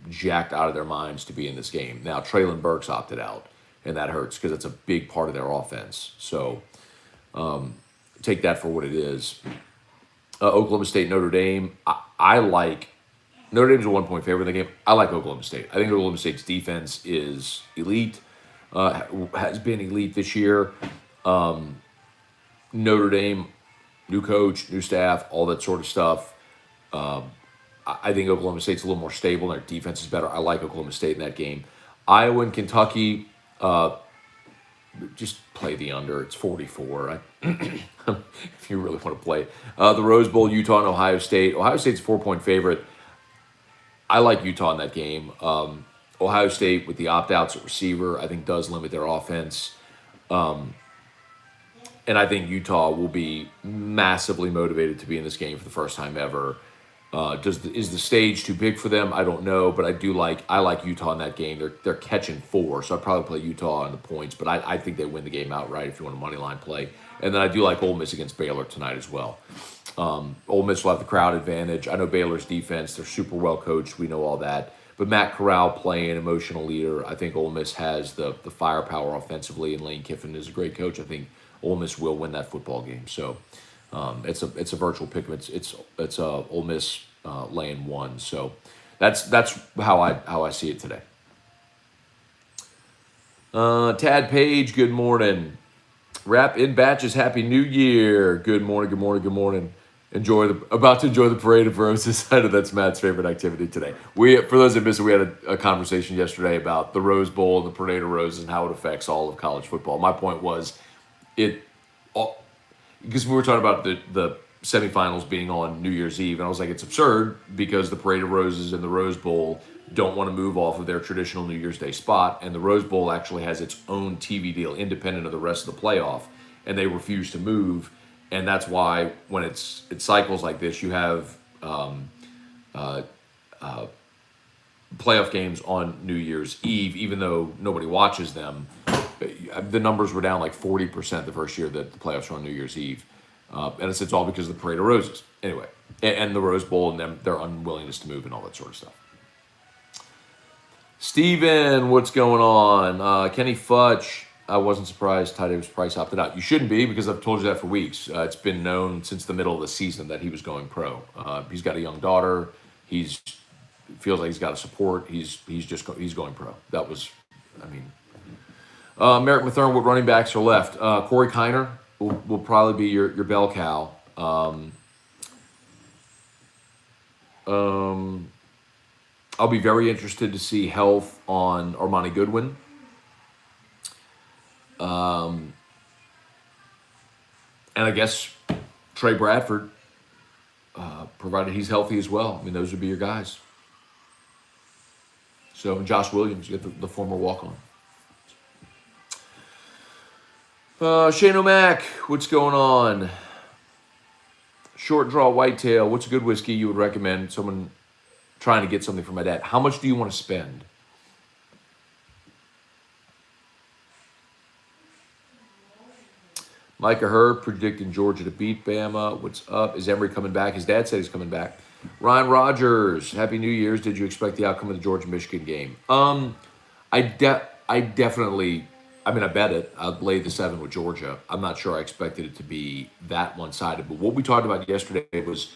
jacked out of their minds to be in this game. Now, Traylon Burks opted out, and that hurts because it's a big part of their offense. So take that for what it is. Oklahoma State, Notre Dame. I like Notre Dame's a 1-point favorite in the game. I like Oklahoma State. I think Oklahoma State's defense is elite, has been elite this year. Notre Dame, new coach, new staff, all that sort of stuff. I think Oklahoma State's a little more stable. Their defense is better. I like Oklahoma State in that game. Iowa and Kentucky, just play the under. It's 44. If you really want to play. The Rose Bowl, Utah and Ohio State. Ohio State's a 4-point favorite. I like Utah in that game. Ohio State with the opt-outs at receiver, I think does limit their offense. And I think Utah will be massively motivated to be in this game for the first time ever. Is the stage too big for them? I don't know, but I like Utah in that game. They're catching 4, so I'd probably play Utah on the points, but I think they win the game outright if you want a money line play. And then I do like Ole Miss against Baylor tonight as well. Ole Miss will have the crowd advantage. I know Baylor's defense; they're super well coached. We know all that. But Matt Corral playing emotional leader. I think Ole Miss has the firepower offensively, and Lane Kiffin is a great coach. I think Ole Miss will win that football game. So it's a virtual pick. It's Ole Miss laying 1. So that's how I see it today. Tad Page, good morning. Wrap in batches. Happy New Year. Good morning. Good morning. Good morning. About to enjoy the parade of roses. I know that's Matt's favorite activity today. For those that missed it, we had a conversation yesterday about the Rose Bowl and the parade of roses and how it affects all of college football. My point was, because we were talking about the semifinals being on New Year's Eve, and I was like, it's absurd because the parade of roses and the Rose Bowl don't want to move off of their traditional New Year's Day spot, and the Rose Bowl actually has its own TV deal independent of the rest of the playoff, and they refuse to move. And that's why when it cycles like this, you have playoff games on New Year's Eve, even though nobody watches them. The numbers were down like 40% the first year that the playoffs were on New Year's Eve. And it's all because of the parade of roses. Anyway, and the Rose Bowl and their unwillingness to move and all that sort of stuff. Steven, what's going on? Kenny Futch. I wasn't surprised Ty Davis Price opted out. You shouldn't be, because I've told you that for weeks. It's been known since the middle of the season that he was going pro. He's got a young daughter. Feels like he's got a support. He's going pro. That was, Merrick Mathern, what running backs are left? Corey Kiner will probably be your bell cow. I'll be very interested to see health on Armani Goodwin. And I guess Trey Bradford, provided he's healthy as well. Those would be your guys. So Josh Williams, you get the former walk-on. Shane O'Mac, what's going on? Short draw whitetail. What's a good whiskey you would recommend someone trying to get something for my dad? How much do you want to spend? Micah Herb predicting Georgia to beat Bama. What's up? Is Emory coming back? His dad said he's coming back. Ryan Rogers, Happy New Year's. Did you expect the outcome of the Georgia-Michigan game? I definitely, I bet it. I laid the 7 with Georgia. I'm not sure I expected it to be that one-sided. But what we talked about yesterday was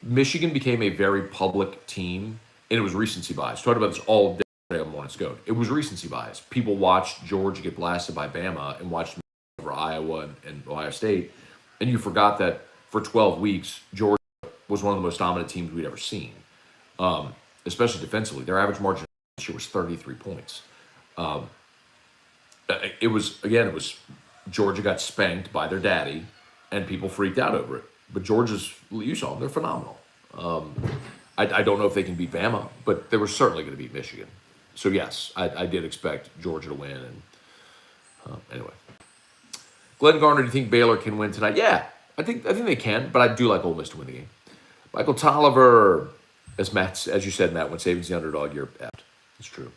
Michigan became a very public team, and it was recency bias. We talked about this all day on Morning Scone. It was recency bias. People watched Georgia get blasted by Bama and watched over Iowa and Ohio State, and you forgot that for 12 weeks, Georgia was one of the most dominant teams we'd ever seen, especially defensively. Their average margin this year was 33 points. It was Georgia got spanked by their daddy, and people freaked out over it. But you saw them, they're phenomenal. I don't know if they can beat Bama, but they were certainly going to beat Michigan. So yes, I did expect Georgia to win. And anyway, Glenn Garner, do you think Baylor can win tonight? Yeah, I think they can, but I do like Ole Miss to win the game. Michael Tolliver, as you said, Matt, when saving's the underdog, you're apt. It's true.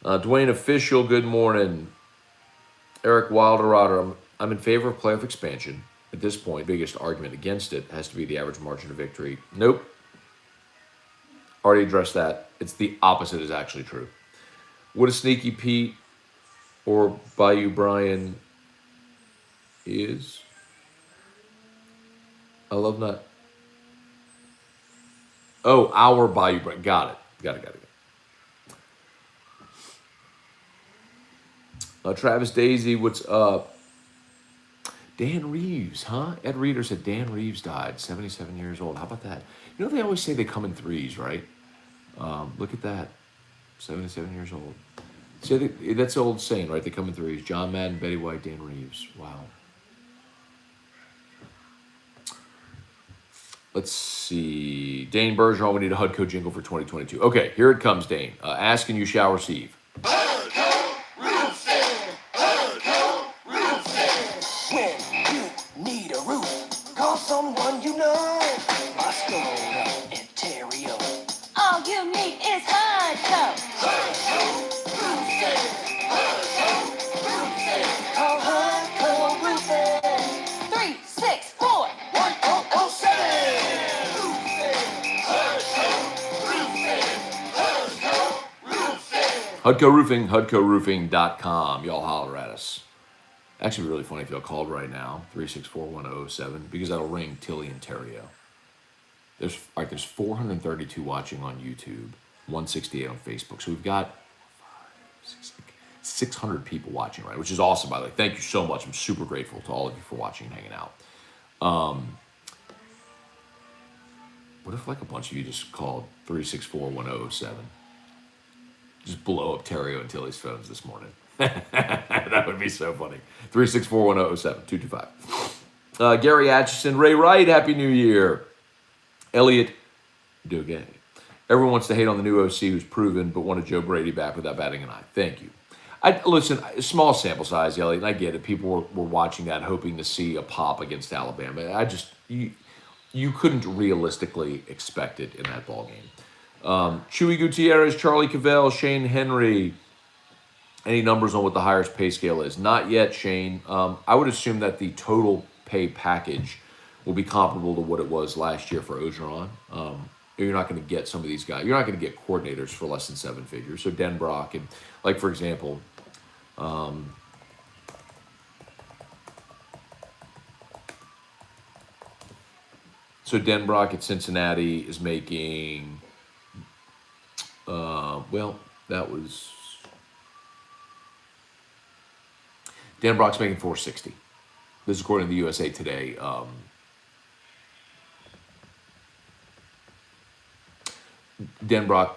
Dwayne Official, good morning. Eric Wilderrotter, I'm in favor of playoff expansion. At this point, biggest argument against it has to be the average margin of victory. Nope. Already addressed that. It's the opposite is actually true. What a Sneaky Pete or Bayou Brian is. I love that. Oh, our Bayou Brian. Got it. Travis Daisy, what's up? Dan Reeves, huh? Ed Reader said Dan Reeves died, 77 years old. How about that? You know, they always say they come in threes, right? Look at that, 77 years old. So that's the old saying, right? They come in threes. John Madden, Betty White, Dan Reeves. Wow. Let's see. Dane Bergeron, we need a HUDCO jingle for 2022. Okay, here it comes, Dane. Ask and you shall receive. HUDCO roofing. HUDCO roofing. When you need a roof, call someone you know. Scone, Ontario. All you need is HUDCO. HUDCO roofing. HUDCO roofing. Call HUDCO roofing. 364. 1007. HUDCO Roofing, HUDCOroofing.com. Y'all holler at us. Actually, it'd be really funny if y'all called right now, 364-1007, because that'll ring Tilly, Ontario. There's 432 watching on YouTube, 168 on Facebook. So we've got 600 people watching, right? Which is awesome, by the way. Thank you so much. I'm super grateful to all of you for watching and hanging out. What if like a bunch of you just called 364-1007? Just blow up Terrio and Tilly's phones this morning. That would be so funny. 364-1007, 225. Gary Atchison, Ray Wright, Happy New Year. Elliot Doge. Everyone wants to hate on the new OC who's proven, but wanted Joe Brady back without batting an eye. Thank you. Listen, small sample size, Elliot, and I get it. People were watching that hoping to see a pop against Alabama. You couldn't realistically expect it in that ballgame. Chewy Gutierrez, Charlie Cavell, Shane Henry. Any numbers on what the highest pay scale is? Not yet, Shane. I would assume that the total pay package will be comparable to what it was last year for Ogeron. You're not going to get some of these guys. You're not going to get coordinators for less than 7 figures. So Denbrock and, like, for example, so Denbrock at Cincinnati is making, that was, Denbrock's making $460. This is according to the USA Today. Denbrock.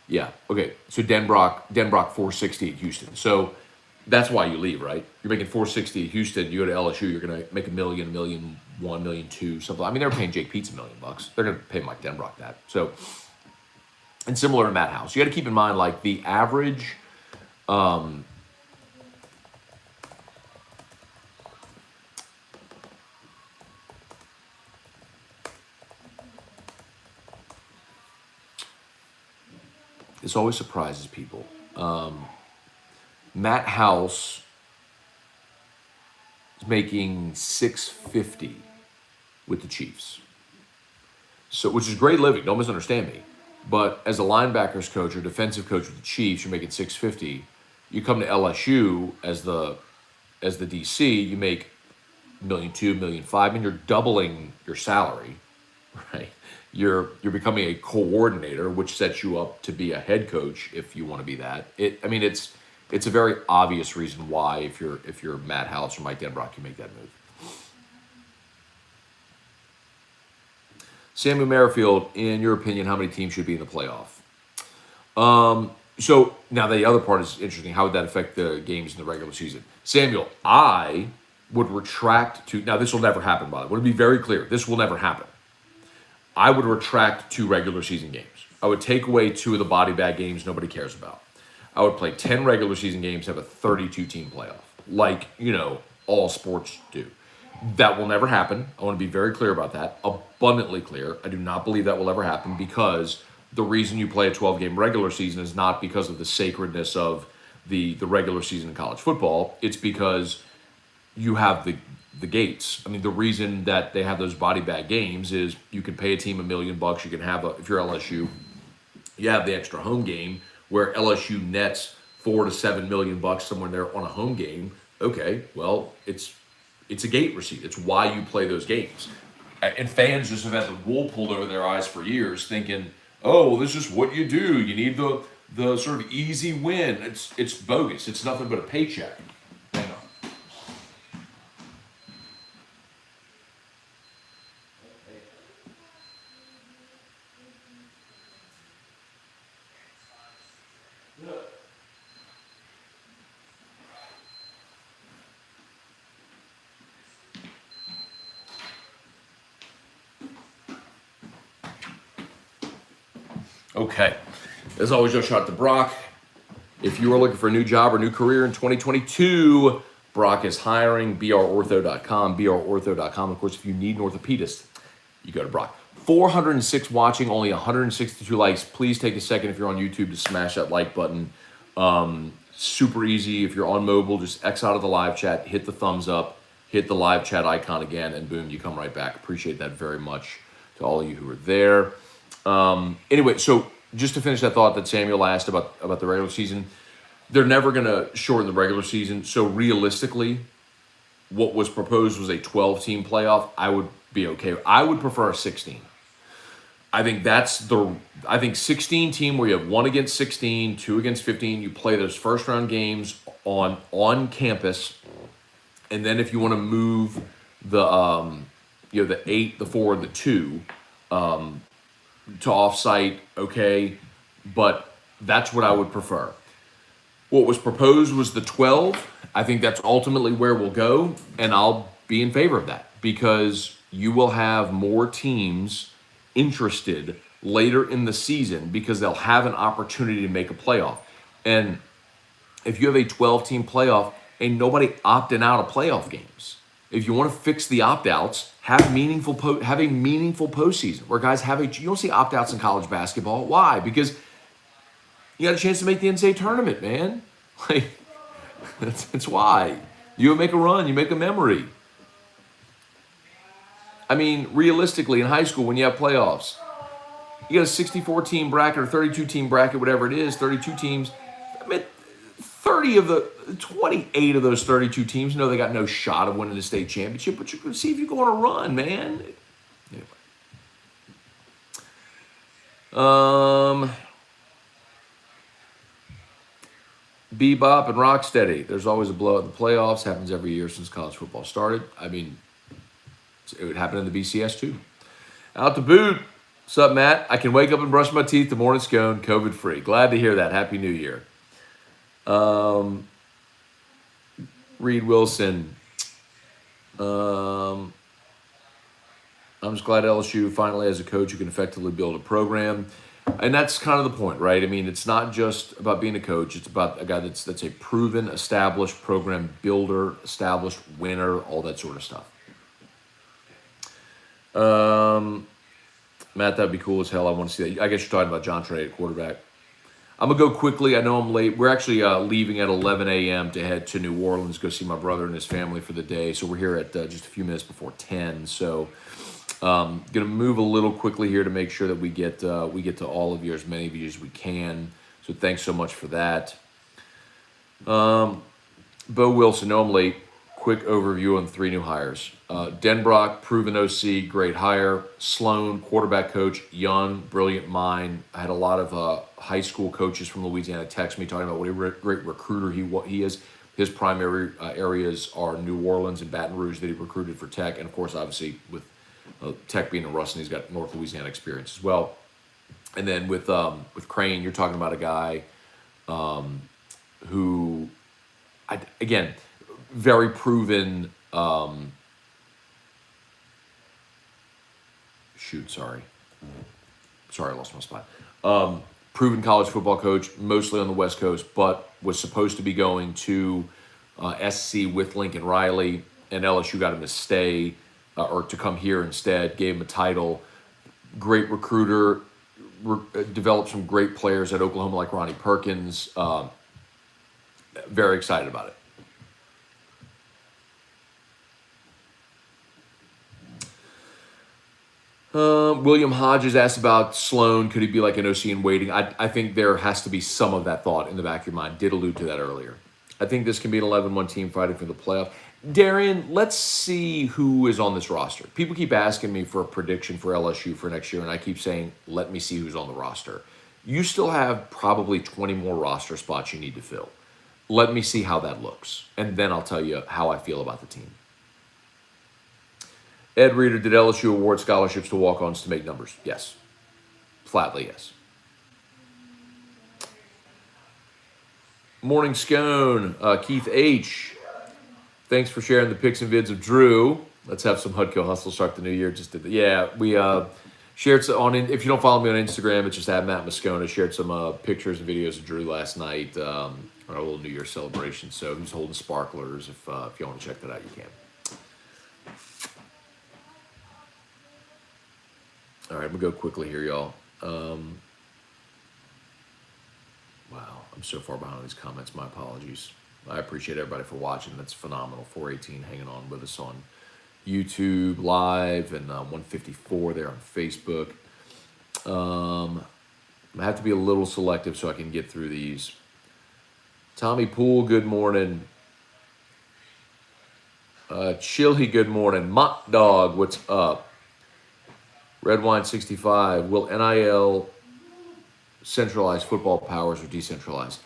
Yeah. Okay. So Denbrock 460 at Houston. So that's why you leave, right? You're making 460 at Houston. You go to LSU, you're going to make $1 million, $1.1 million, $1.2 million, something. I mean, they're paying Jake Peetz $1 million. They're going to pay Mike Denbrock that. So, and similar to Matt House, you got to keep in mind, like, the average. This always surprises people. Matt House is making $650 with the Chiefs. So, which is great living. Don't misunderstand me. But as a linebackers coach or defensive coach with the Chiefs, you're making $650. You come to LSU as the DC, you make $1.2 million, $1.5 million, and you're doubling your salary, right? You're becoming a coordinator, which sets you up to be a head coach if you want to be that. It's a very obvious reason why if you're Matt House or Mike Denbrock, you make that move. Samuel Merrifield, in your opinion, how many teams should be in the playoff? So now the other part is interesting. How would that affect the games in the regular season? Samuel, I would retract to, now this will never happen, by the way. I want to be very clear. This will never happen. I would retract 2 regular season games. I would take away 2 of the body bag games nobody cares about. I would play 10 regular season games, have a 32-team playoff, like, all sports do. That will never happen. I want to be very clear about that, abundantly clear. I do not believe that will ever happen because the reason you play a 12-game regular season is not because of the sacredness of the regular season in college football. It's because you have the gates. I mean, the reason that they have those body bag games is you can pay a team $1 million. You can have, if you're LSU, you have the extra home game where LSU nets $4 to $7 million somewhere there on a home game. Okay, well, it's a gate receipt. It's why you play those games. and fans just have had the wool pulled over their eyes for years, thinking, "Oh, well, this is what you do. You need the sort of easy win." It's bogus. It's nothing but a paycheck. Hang on. Okay. As always, Joe Shot to Brock. If you are looking for a new job or new career in 2022, Brock is hiring. brortho.com, brortho.com. Of course, if you need an orthopedist, you go to Brock. 406 watching, only 162 likes. Please take a second if you're on YouTube to smash that like button. Super easy. If you're on mobile, just X out of the live chat, hit the thumbs up, hit the live chat icon again, and boom, you come right back. Appreciate that very much to all of you who are there. Anyway, so just to finish that thought that Samuel asked about the regular season, they're never going to shorten the regular season. So realistically, what was proposed was a 12-team playoff. I would be okay. I would prefer a 16. I think 16 team where you have 1 against 16, 2 against 15. You play those first round games on campus, and then if you want to move the the 8, the 4, and the 2. To offsite, okay, but that's what I would prefer. What was proposed was the 12. I think that's ultimately where we'll go, and I'll be in favor of that because you will have more teams interested later in the season because they'll have an opportunity to make a playoff. And if you have a 12-team playoff, ain't nobody opting out of playoff games. If you want to fix the opt-outs, have a meaningful postseason where guys you don't see opt-outs in college basketball. Why? Because you got a chance to make the NCAA tournament, man. Like that's why. You make a run, you make a memory. I mean, realistically, in high school when you have playoffs, you got a 64-team bracket or 32-team bracket, whatever it is, 32 teams. I mean, 28 of those 32 teams know they got no shot of winning the state championship, but you can see if you go on a run, man. Anyway. Bebop and Rocksteady. There's always a blowout in the playoffs. Happens every year since college football started. I mean, it would happen in the BCS too. Out to boot. What's up, Matt? I can wake up and brush my teeth. The morning scone, COVID-free. Glad to hear that. Happy New Year. Reed Wilson. I'm just glad LSU finally has a coach who can effectively build a program. And that's kind of the point, right? I mean, it's not just about being a coach. It's about a guy that's a proven, established program builder, established winner, all that sort of stuff. Matt, that'd be cool as hell. I want to see that. I guess you're talking about John Trey at quarterback. I'm going to go quickly. I know I'm late. We're actually leaving at 11 a.m. to head to New Orleans, go see my brother and his family for the day. So we're here at just a few minutes before 10. So going to move a little quickly here to make sure that we get to all of you, as many of you as we can. So thanks so much for that. Bo Wilson, no, I'm late. Quick overview on 3 new hires. Denbrock, proven OC, great hire. Scone, quarterback coach, young, brilliant mind. I had a lot of high school coaches from Louisiana text me talking about what a great recruiter he is. His primary areas are New Orleans and Baton Rouge that he recruited for Tech. And, of course, obviously, with Tech being in Ruston, he's got North Louisiana experience as well. And then with Crane, you're talking about a guy who, again, very proven. Sorry, I lost my spot. Proven college football coach, mostly on the West Coast, but was supposed to be going to SC with Lincoln Riley, and LSU got him to stay or to come here instead. Gave him a title. Great recruiter. Developed some great players at Oklahoma like Ronnie Perkins. Very excited about it. William Hodges asked about Sloan. Could he be like an OC in waiting? I think there has to be some of that thought in the back of your mind. Did allude to that earlier. I think this can be an 11-1 team fighting for the playoff. Darian, let's see who is on this roster. People keep asking me for a prediction for LSU for next year, and I keep saying, let me see who's on the roster. You still have probably 20 more roster spots you need to fill. Let me see how that looks, and then I'll tell you how I feel about the team. Ed Reader, did LSU award scholarships to walk-ons to make numbers? Yes. Flatly, yes. Morning Scone, Keith H. Thanks for sharing the pics and vids of Drew. Let's have some Hudco Hustle start the new year. Just did that. Yeah, we shared some on. If you don't follow me on Instagram, it's just at Matt Moscona. Shared some pictures and videos of Drew last night. Our little New Year celebration. So he's holding sparklers. If you want to check that out, you can. All right, I'm gonna go quickly here, y'all. Wow, I'm so far behind on these comments. My apologies. I appreciate everybody for watching. That's phenomenal. 418 hanging on with us on YouTube Live and 154 there on Facebook. I have to be a little selective so I can get through these. Tommy Poole, good morning. Chili, good morning. Mott Dog, what's up? Red Wine 65. Will NIL centralize football powers or decentralized?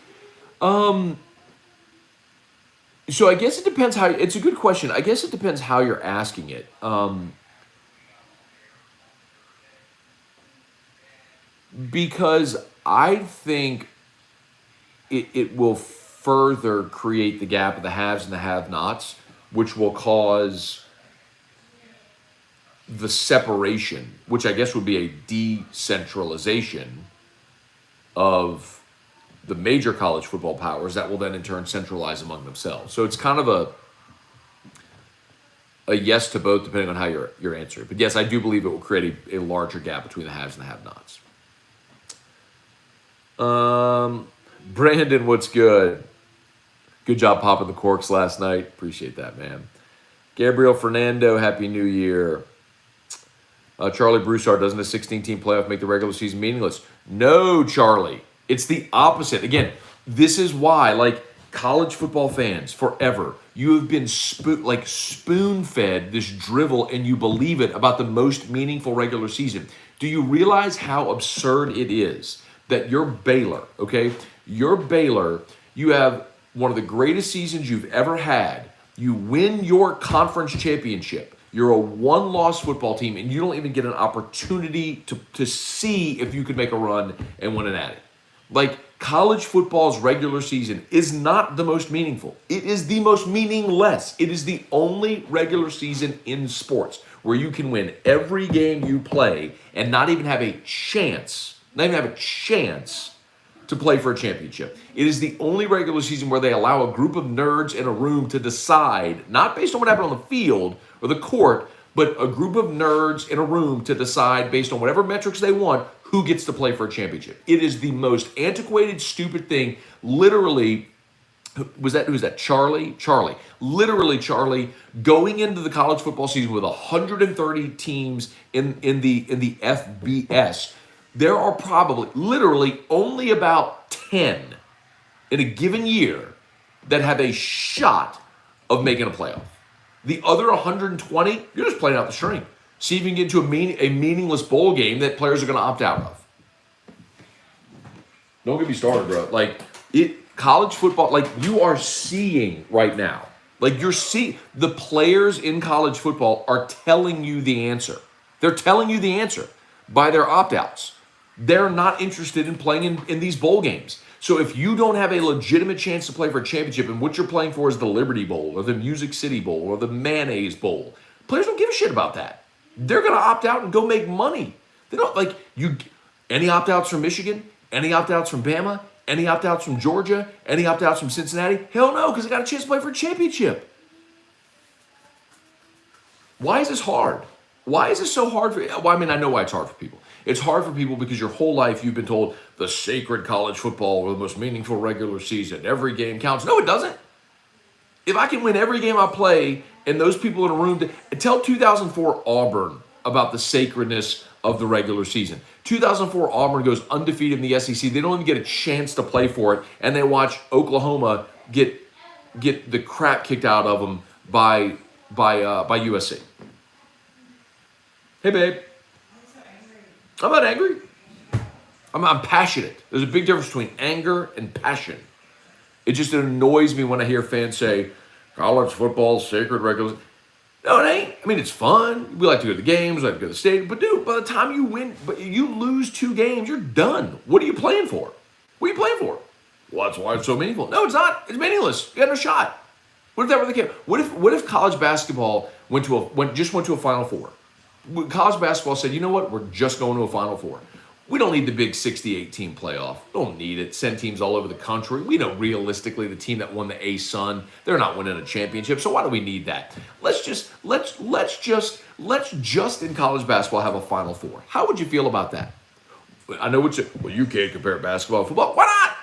So I guess it depends how. It's a good question. I guess it depends how you're asking it. Because I think it will further create the gap of the haves and the have-nots, which will cause the separation, which I guess would be a decentralization of the major college football powers that will then in turn centralize among themselves. So it's kind of a yes to both depending on how you're answering. But yes, I do believe it will create a larger gap between the haves and the have-nots. Brandon, what's good? Good job popping the corks last night. Appreciate that, man. Gabriel Fernando, Happy New Year. Charlie Broussard, doesn't a 16-team playoff make the regular season meaningless? No, Charlie. It's the opposite. Again, this is why, like, college football fans, forever, you have been spoon-fed this drivel and you believe it about the most meaningful regular season. Do you realize how absurd it is that you're Baylor, okay? You're Baylor. You have one of the greatest seasons you've ever had. You win your conference championship. You're a one-loss football team, and you don't even get an opportunity to see if you could make a run and win an at it. Like, college football's regular season is not the most meaningful. It is the most meaningless. It is the only regular season in sports where you can win every game you play and not even have a chance to play for a championship. It is the only regular season where they allow a group of nerds in a room to decide, not based on what happened on the field or the court, but a group of nerds in a room to decide based on whatever metrics they want who gets to play for a championship. It is the most antiquated, stupid thing. Literally, who's that? Charlie? Charlie. Literally, Charlie, going into the college football season with 130 teams in the FBS, there are probably, literally, only about 10 in a given year that have a shot of making a playoff. The other 120, you're just playing out the string. See if you can get into a meaningless bowl game that players are going to opt out of. Don't get me started, bro. Like, college football, like, you are seeing right now. Like, the players in college football are telling you the answer. They're telling you the answer by their opt-outs. They're not interested in playing in these bowl games. So if you don't have a legitimate chance to play for a championship and what you're playing for is the Liberty Bowl or the Music City Bowl or the Mayonnaise Bowl, players don't give a shit about that. They're going to opt out and go make money. They don't any opt-outs from Michigan, any opt-outs from Bama, any opt-outs from Georgia, any opt-outs from Cincinnati? Hell no, because they got a chance to play for a championship. Why is this hard? Why is this so hard for? Well, I mean, I know why it's hard for people. It's hard for people because your whole life you've been told the sacred college football or the most meaningful regular season. Every game counts. No, it doesn't. If I can win every game I play and those people in a room, tell 2004 Auburn about the sacredness of the regular season. 2004 Auburn goes undefeated in the SEC. They don't even get a chance to play for it, and they watch Oklahoma get the crap kicked out of them by USC. Hey, babe. I'm not angry. I'm passionate. There's a big difference between anger and passion. It just annoys me when I hear fans say, college football, sacred regular. No, it ain't. I mean, it's fun. We like to go to the games. We like to go to the stadium. But, dude, by the time you win, but you lose 2 games, you're done. What are you playing for? What are you playing for? Well, that's why it's so meaningful. No, it's not. It's meaningless. You got no shot. What if that were the case? What if college basketball went to a Final Four? College basketball said, you know what? We're just going to a Final Four. We don't need the big 68-team playoff. Don't need it. Send teams all over the country. We know realistically the team that won the A-Sun, they're not winning a championship. So why do we need that? Let's just in college basketball have a Final Four. How would you feel about that? I know what you can't compare basketball and football. Why not?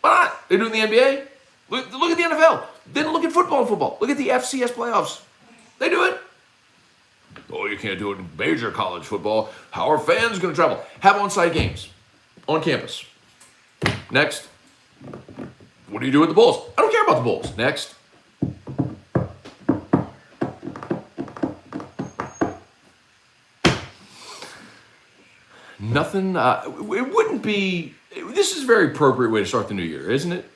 Why not? They do it in the NBA. Look at the NFL. Then look at football. Look at the FCS playoffs. They do it. Oh, you can't do it in major college football. How are fans going to travel? Have on-site games on campus. Next. What do you do with the Bulls? I don't care about the Bulls. Next. Nothing. It wouldn't be. This is a very appropriate way to start the new year, isn't it?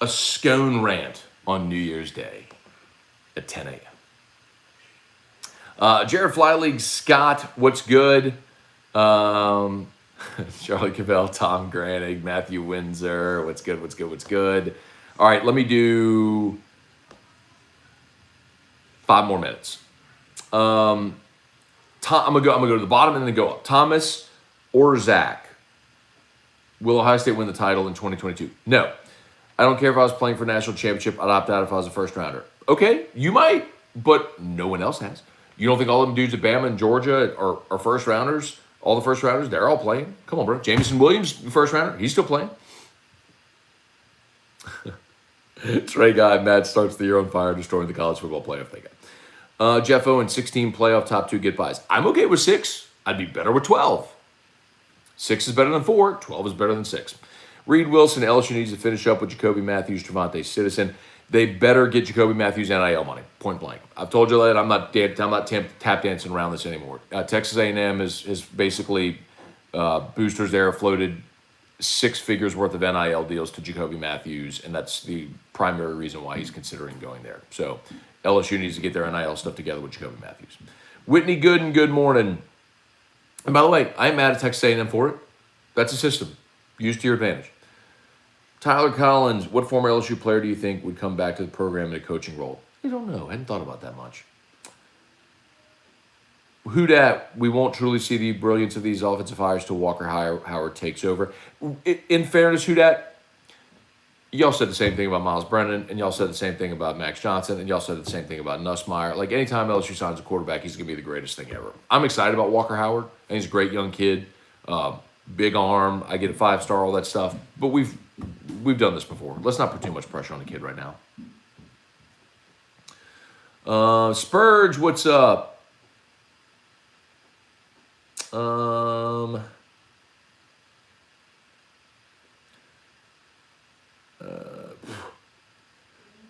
A Scone rant on New Year's Day at 10 a.m. Jared Flyleague, Scott, what's good? Charlie Cavell, Tom Granig, Matthew Windsor, what's good? All right, let me do 5 more minutes. I'm gonna go to the bottom and then go up. Thomas or Zach? Will Ohio State win the title in 2022? No. I don't care if I was playing for a national championship. I'd opt out if I was a first rounder. Okay, you might, but no one else has. You don't think all them dudes at Bama and Georgia are first rounders? All the first rounders, they're all playing. Come on, bro. Jameson Williams, first rounder, he's still playing. Trey Guy, Matt starts the year on fire, destroying the college football playoff. They got Jeff Owen, 16 playoff top 2 get buys. I'm okay with 6. I'd be better with 12. 6 is better than 4. 12 is better than 6. Reed Wilson, LSU needs to finish up with Jacoby Matthews, Trevante Citizen. They better get Jacoby Matthews NIL money, point blank. I've told you that I'm not tap dancing around this anymore. Texas A&M is basically boosters there floated 6 figures worth of NIL deals to Jacoby Matthews, and that's the primary reason why he's considering going there. So LSU needs to get their NIL stuff together with Jacoby Matthews. Whitney Gooden, good morning. And by the way, I ain't mad at Texas A&M for it. That's a system. Use to your advantage. Tyler Collins, what former LSU player do you think would come back to the program in a coaching role? I don't know. I hadn't thought about that much. Who dat? We won't truly see the brilliance of these offensive hires till Walker Howard takes over. In fairness, who dat? Y'all said the same thing about Miles Brennan, and y'all said the same thing about Max Johnson, and y'all said the same thing about Nussmeier. Like, anytime LSU signs a quarterback, he's going to be the greatest thing ever. I'm excited about Walker Howard, and he's a great young kid. Big arm. I get a 5-star, all that stuff. But we've done this before. Let's not put too much pressure on the kid right now. Spurge, what's up?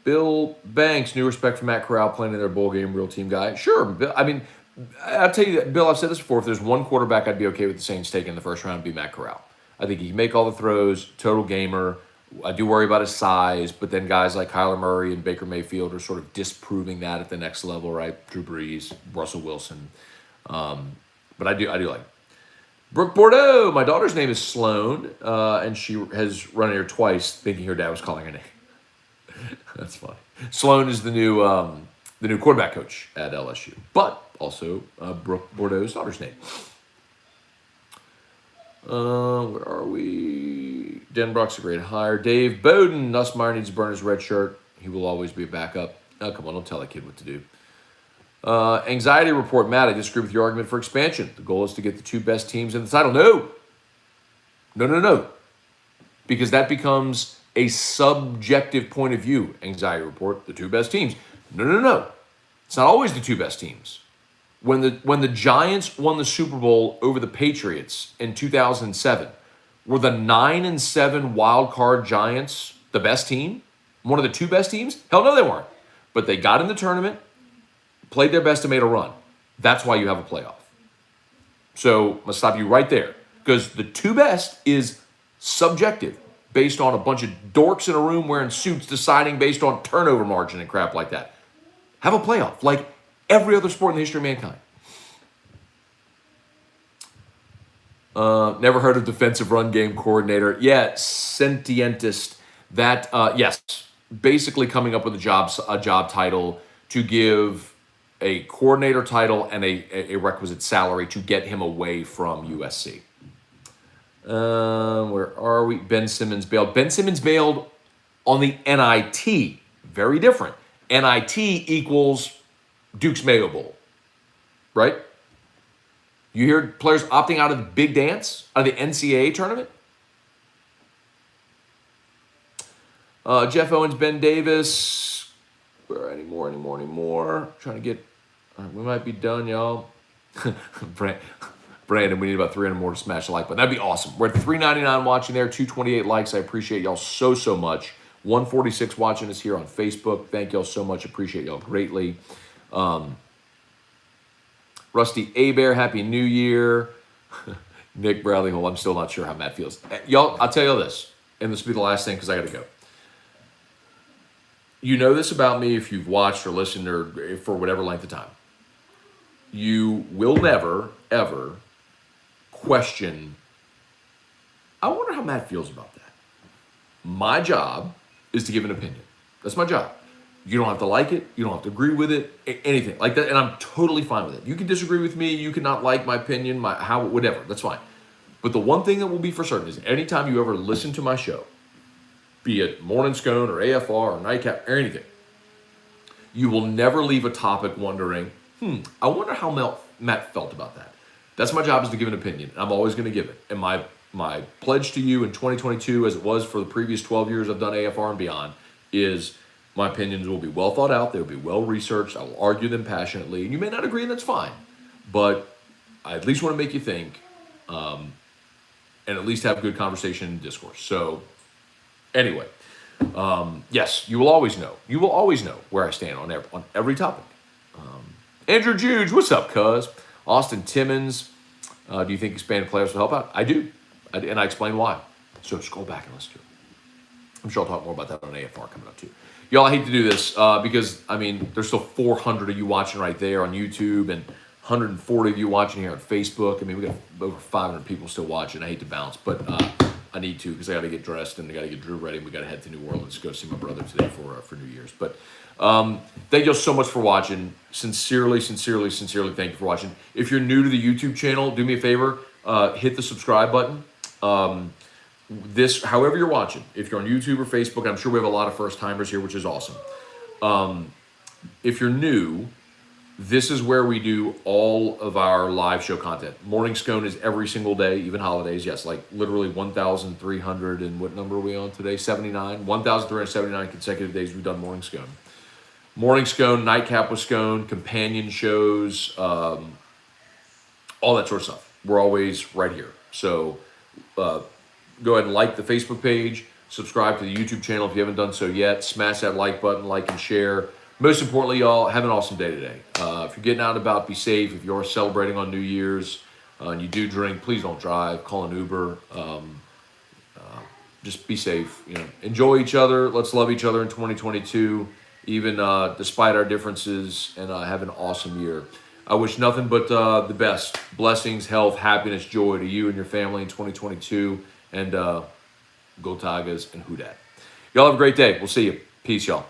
Bill Banks, new respect for Matt Corral playing in their bowl game, real team guy. Sure, Bill, I mean, I'll tell you that, Bill, I've said this before. If there's one quarterback I'd be okay with the Saints taking in the first round, it'd be Matt Corral. I think he can make all the throws, total gamer. I do worry about his size, but then guys like Kyler Murray and Baker Mayfield are sort of disproving that at the next level, right? Drew Brees, Russell Wilson. But I do like him. Brooke Bordeaux, my daughter's name is Sloan, and she has run here twice thinking her dad was calling her name. That's funny. Sloan is the new quarterback coach at LSU, but also Brooke Bordeaux's daughter's name. Where are we? Denbrock's a great hire. Dave Bowden, Nussmeier needs to burn his red shirt. He will always be a backup. Oh, come on, don't tell that kid what to do. Anxiety report, Matt, I disagree with your argument for expansion. The goal is to get the 2 best teams in the title. No. Because that becomes a subjective point of view. Anxiety report, the 2 best teams. No. It's not always the 2 best teams. When the Giants won the Super Bowl over the Patriots in 2007, were the 9-7 wild card Giants the best team? One of the 2 best teams? Hell no, they weren't. But they got in the tournament, played their best, and made a run. That's why you have a playoff. So I'm going to stop you right there. Because the two best is subjective, based on a bunch of dorks in a room wearing suits deciding based on turnover margin and crap like that. Have a playoff, like every other sport in the history of mankind. Never heard of defensive run game coordinator. Yeah, sentientist. That, yes, basically coming up with a job title to give a coordinator title and a requisite salary to get him away from USC. Where are we? Ben Simmons bailed. Ben Simmons bailed on the NIT. Very different. NIT equals Duke's Mayo Bowl, right? You hear players opting out of the big dance, out of the NCAA tournament? Jeff Owens, Ben Davis. Where any more? Trying to get, we might be done, y'all. Brandon, we need about 300 more to smash the like button. That'd be awesome. We're at 399 watching there, 228 likes. I appreciate y'all so much. 146 watching us here on Facebook. Thank y'all so much. Appreciate y'all greatly. Rusty Abear, Happy New Year. Nick Bradley Hole, I'm still not sure how Matt feels. Y'all, I'll tell you this, and this will be the last thing because I got to go. You know this about me if you've watched or listened or for whatever length of time. You will never, ever question, I wonder how Matt feels about that. My job is to give an opinion. That's my job. You don't have to like it. You don't have to agree with it. Anything like that. And I'm totally fine with it. You can disagree with me. You can not like my opinion, whatever. That's fine. But the one thing that will be for certain is anytime you ever listen to my show, be it Morning Scone or AFR or Nightcap or anything, you will never leave a topic wondering, I wonder how Matt felt about that. That's my job, is to give an opinion. I'm always going to give it. And my pledge to you in 2022, as it was for the previous 12 years I've done AFR and beyond, is my opinions will be well thought out. They'll be well researched. I will argue them passionately. And you may not agree, and that's fine. But I at least want to make you think and at least have good conversation and discourse. So anyway, yes, you will always know. You will always know where I stand on every topic. Andrew Juge, what's up, cuz? Austin Timmons, do you think expanded playoffs will help out? I do. And I explain why. So just go back and listen to it. I'm sure I'll talk more about that on AFR coming up too. Y'all, I hate to do this because, I mean, there's still 400 of you watching right there on YouTube and 140 of you watching here on Facebook. I mean, we got over 500 people still watching. I hate to bounce, but I need to because I got to get dressed and I got to get Drew ready. And we got to head to New Orleans to go see my brother today for New Year's. But thank y'all so much for watching. Sincerely, thank you for watching. If you're new to the YouTube channel, do me a favor, hit the subscribe button. However you're watching, if you're on YouTube or Facebook, I'm sure we have a lot of first timers here, which is awesome. If you're new, this is where we do all of our live show content. Morning Scone is every single day, even holidays. Yes, like literally 1,300 and what number are we on today? 79. 1,379 consecutive days we've done Morning Scone. Morning Scone, Nightcap with Scone, companion shows, all that sort of stuff. We're always right here. So go ahead and like the Facebook page, subscribe to the YouTube channel if you haven't done so yet, smash that like button, like and share. Most importantly, y'all, have an awesome day today. If you're getting out and about, be safe. If you're celebrating on New Year's and you do drink, please don't drive. Call an Uber. Just be safe. Enjoy each other. Let's love each other in 2022, even despite our differences, and have an awesome year. I wish nothing but the best. Blessings, health, happiness, joy to you and your family in 2022. And go Tigers and who dat. Y'all have a great day. We'll see you. Peace, y'all.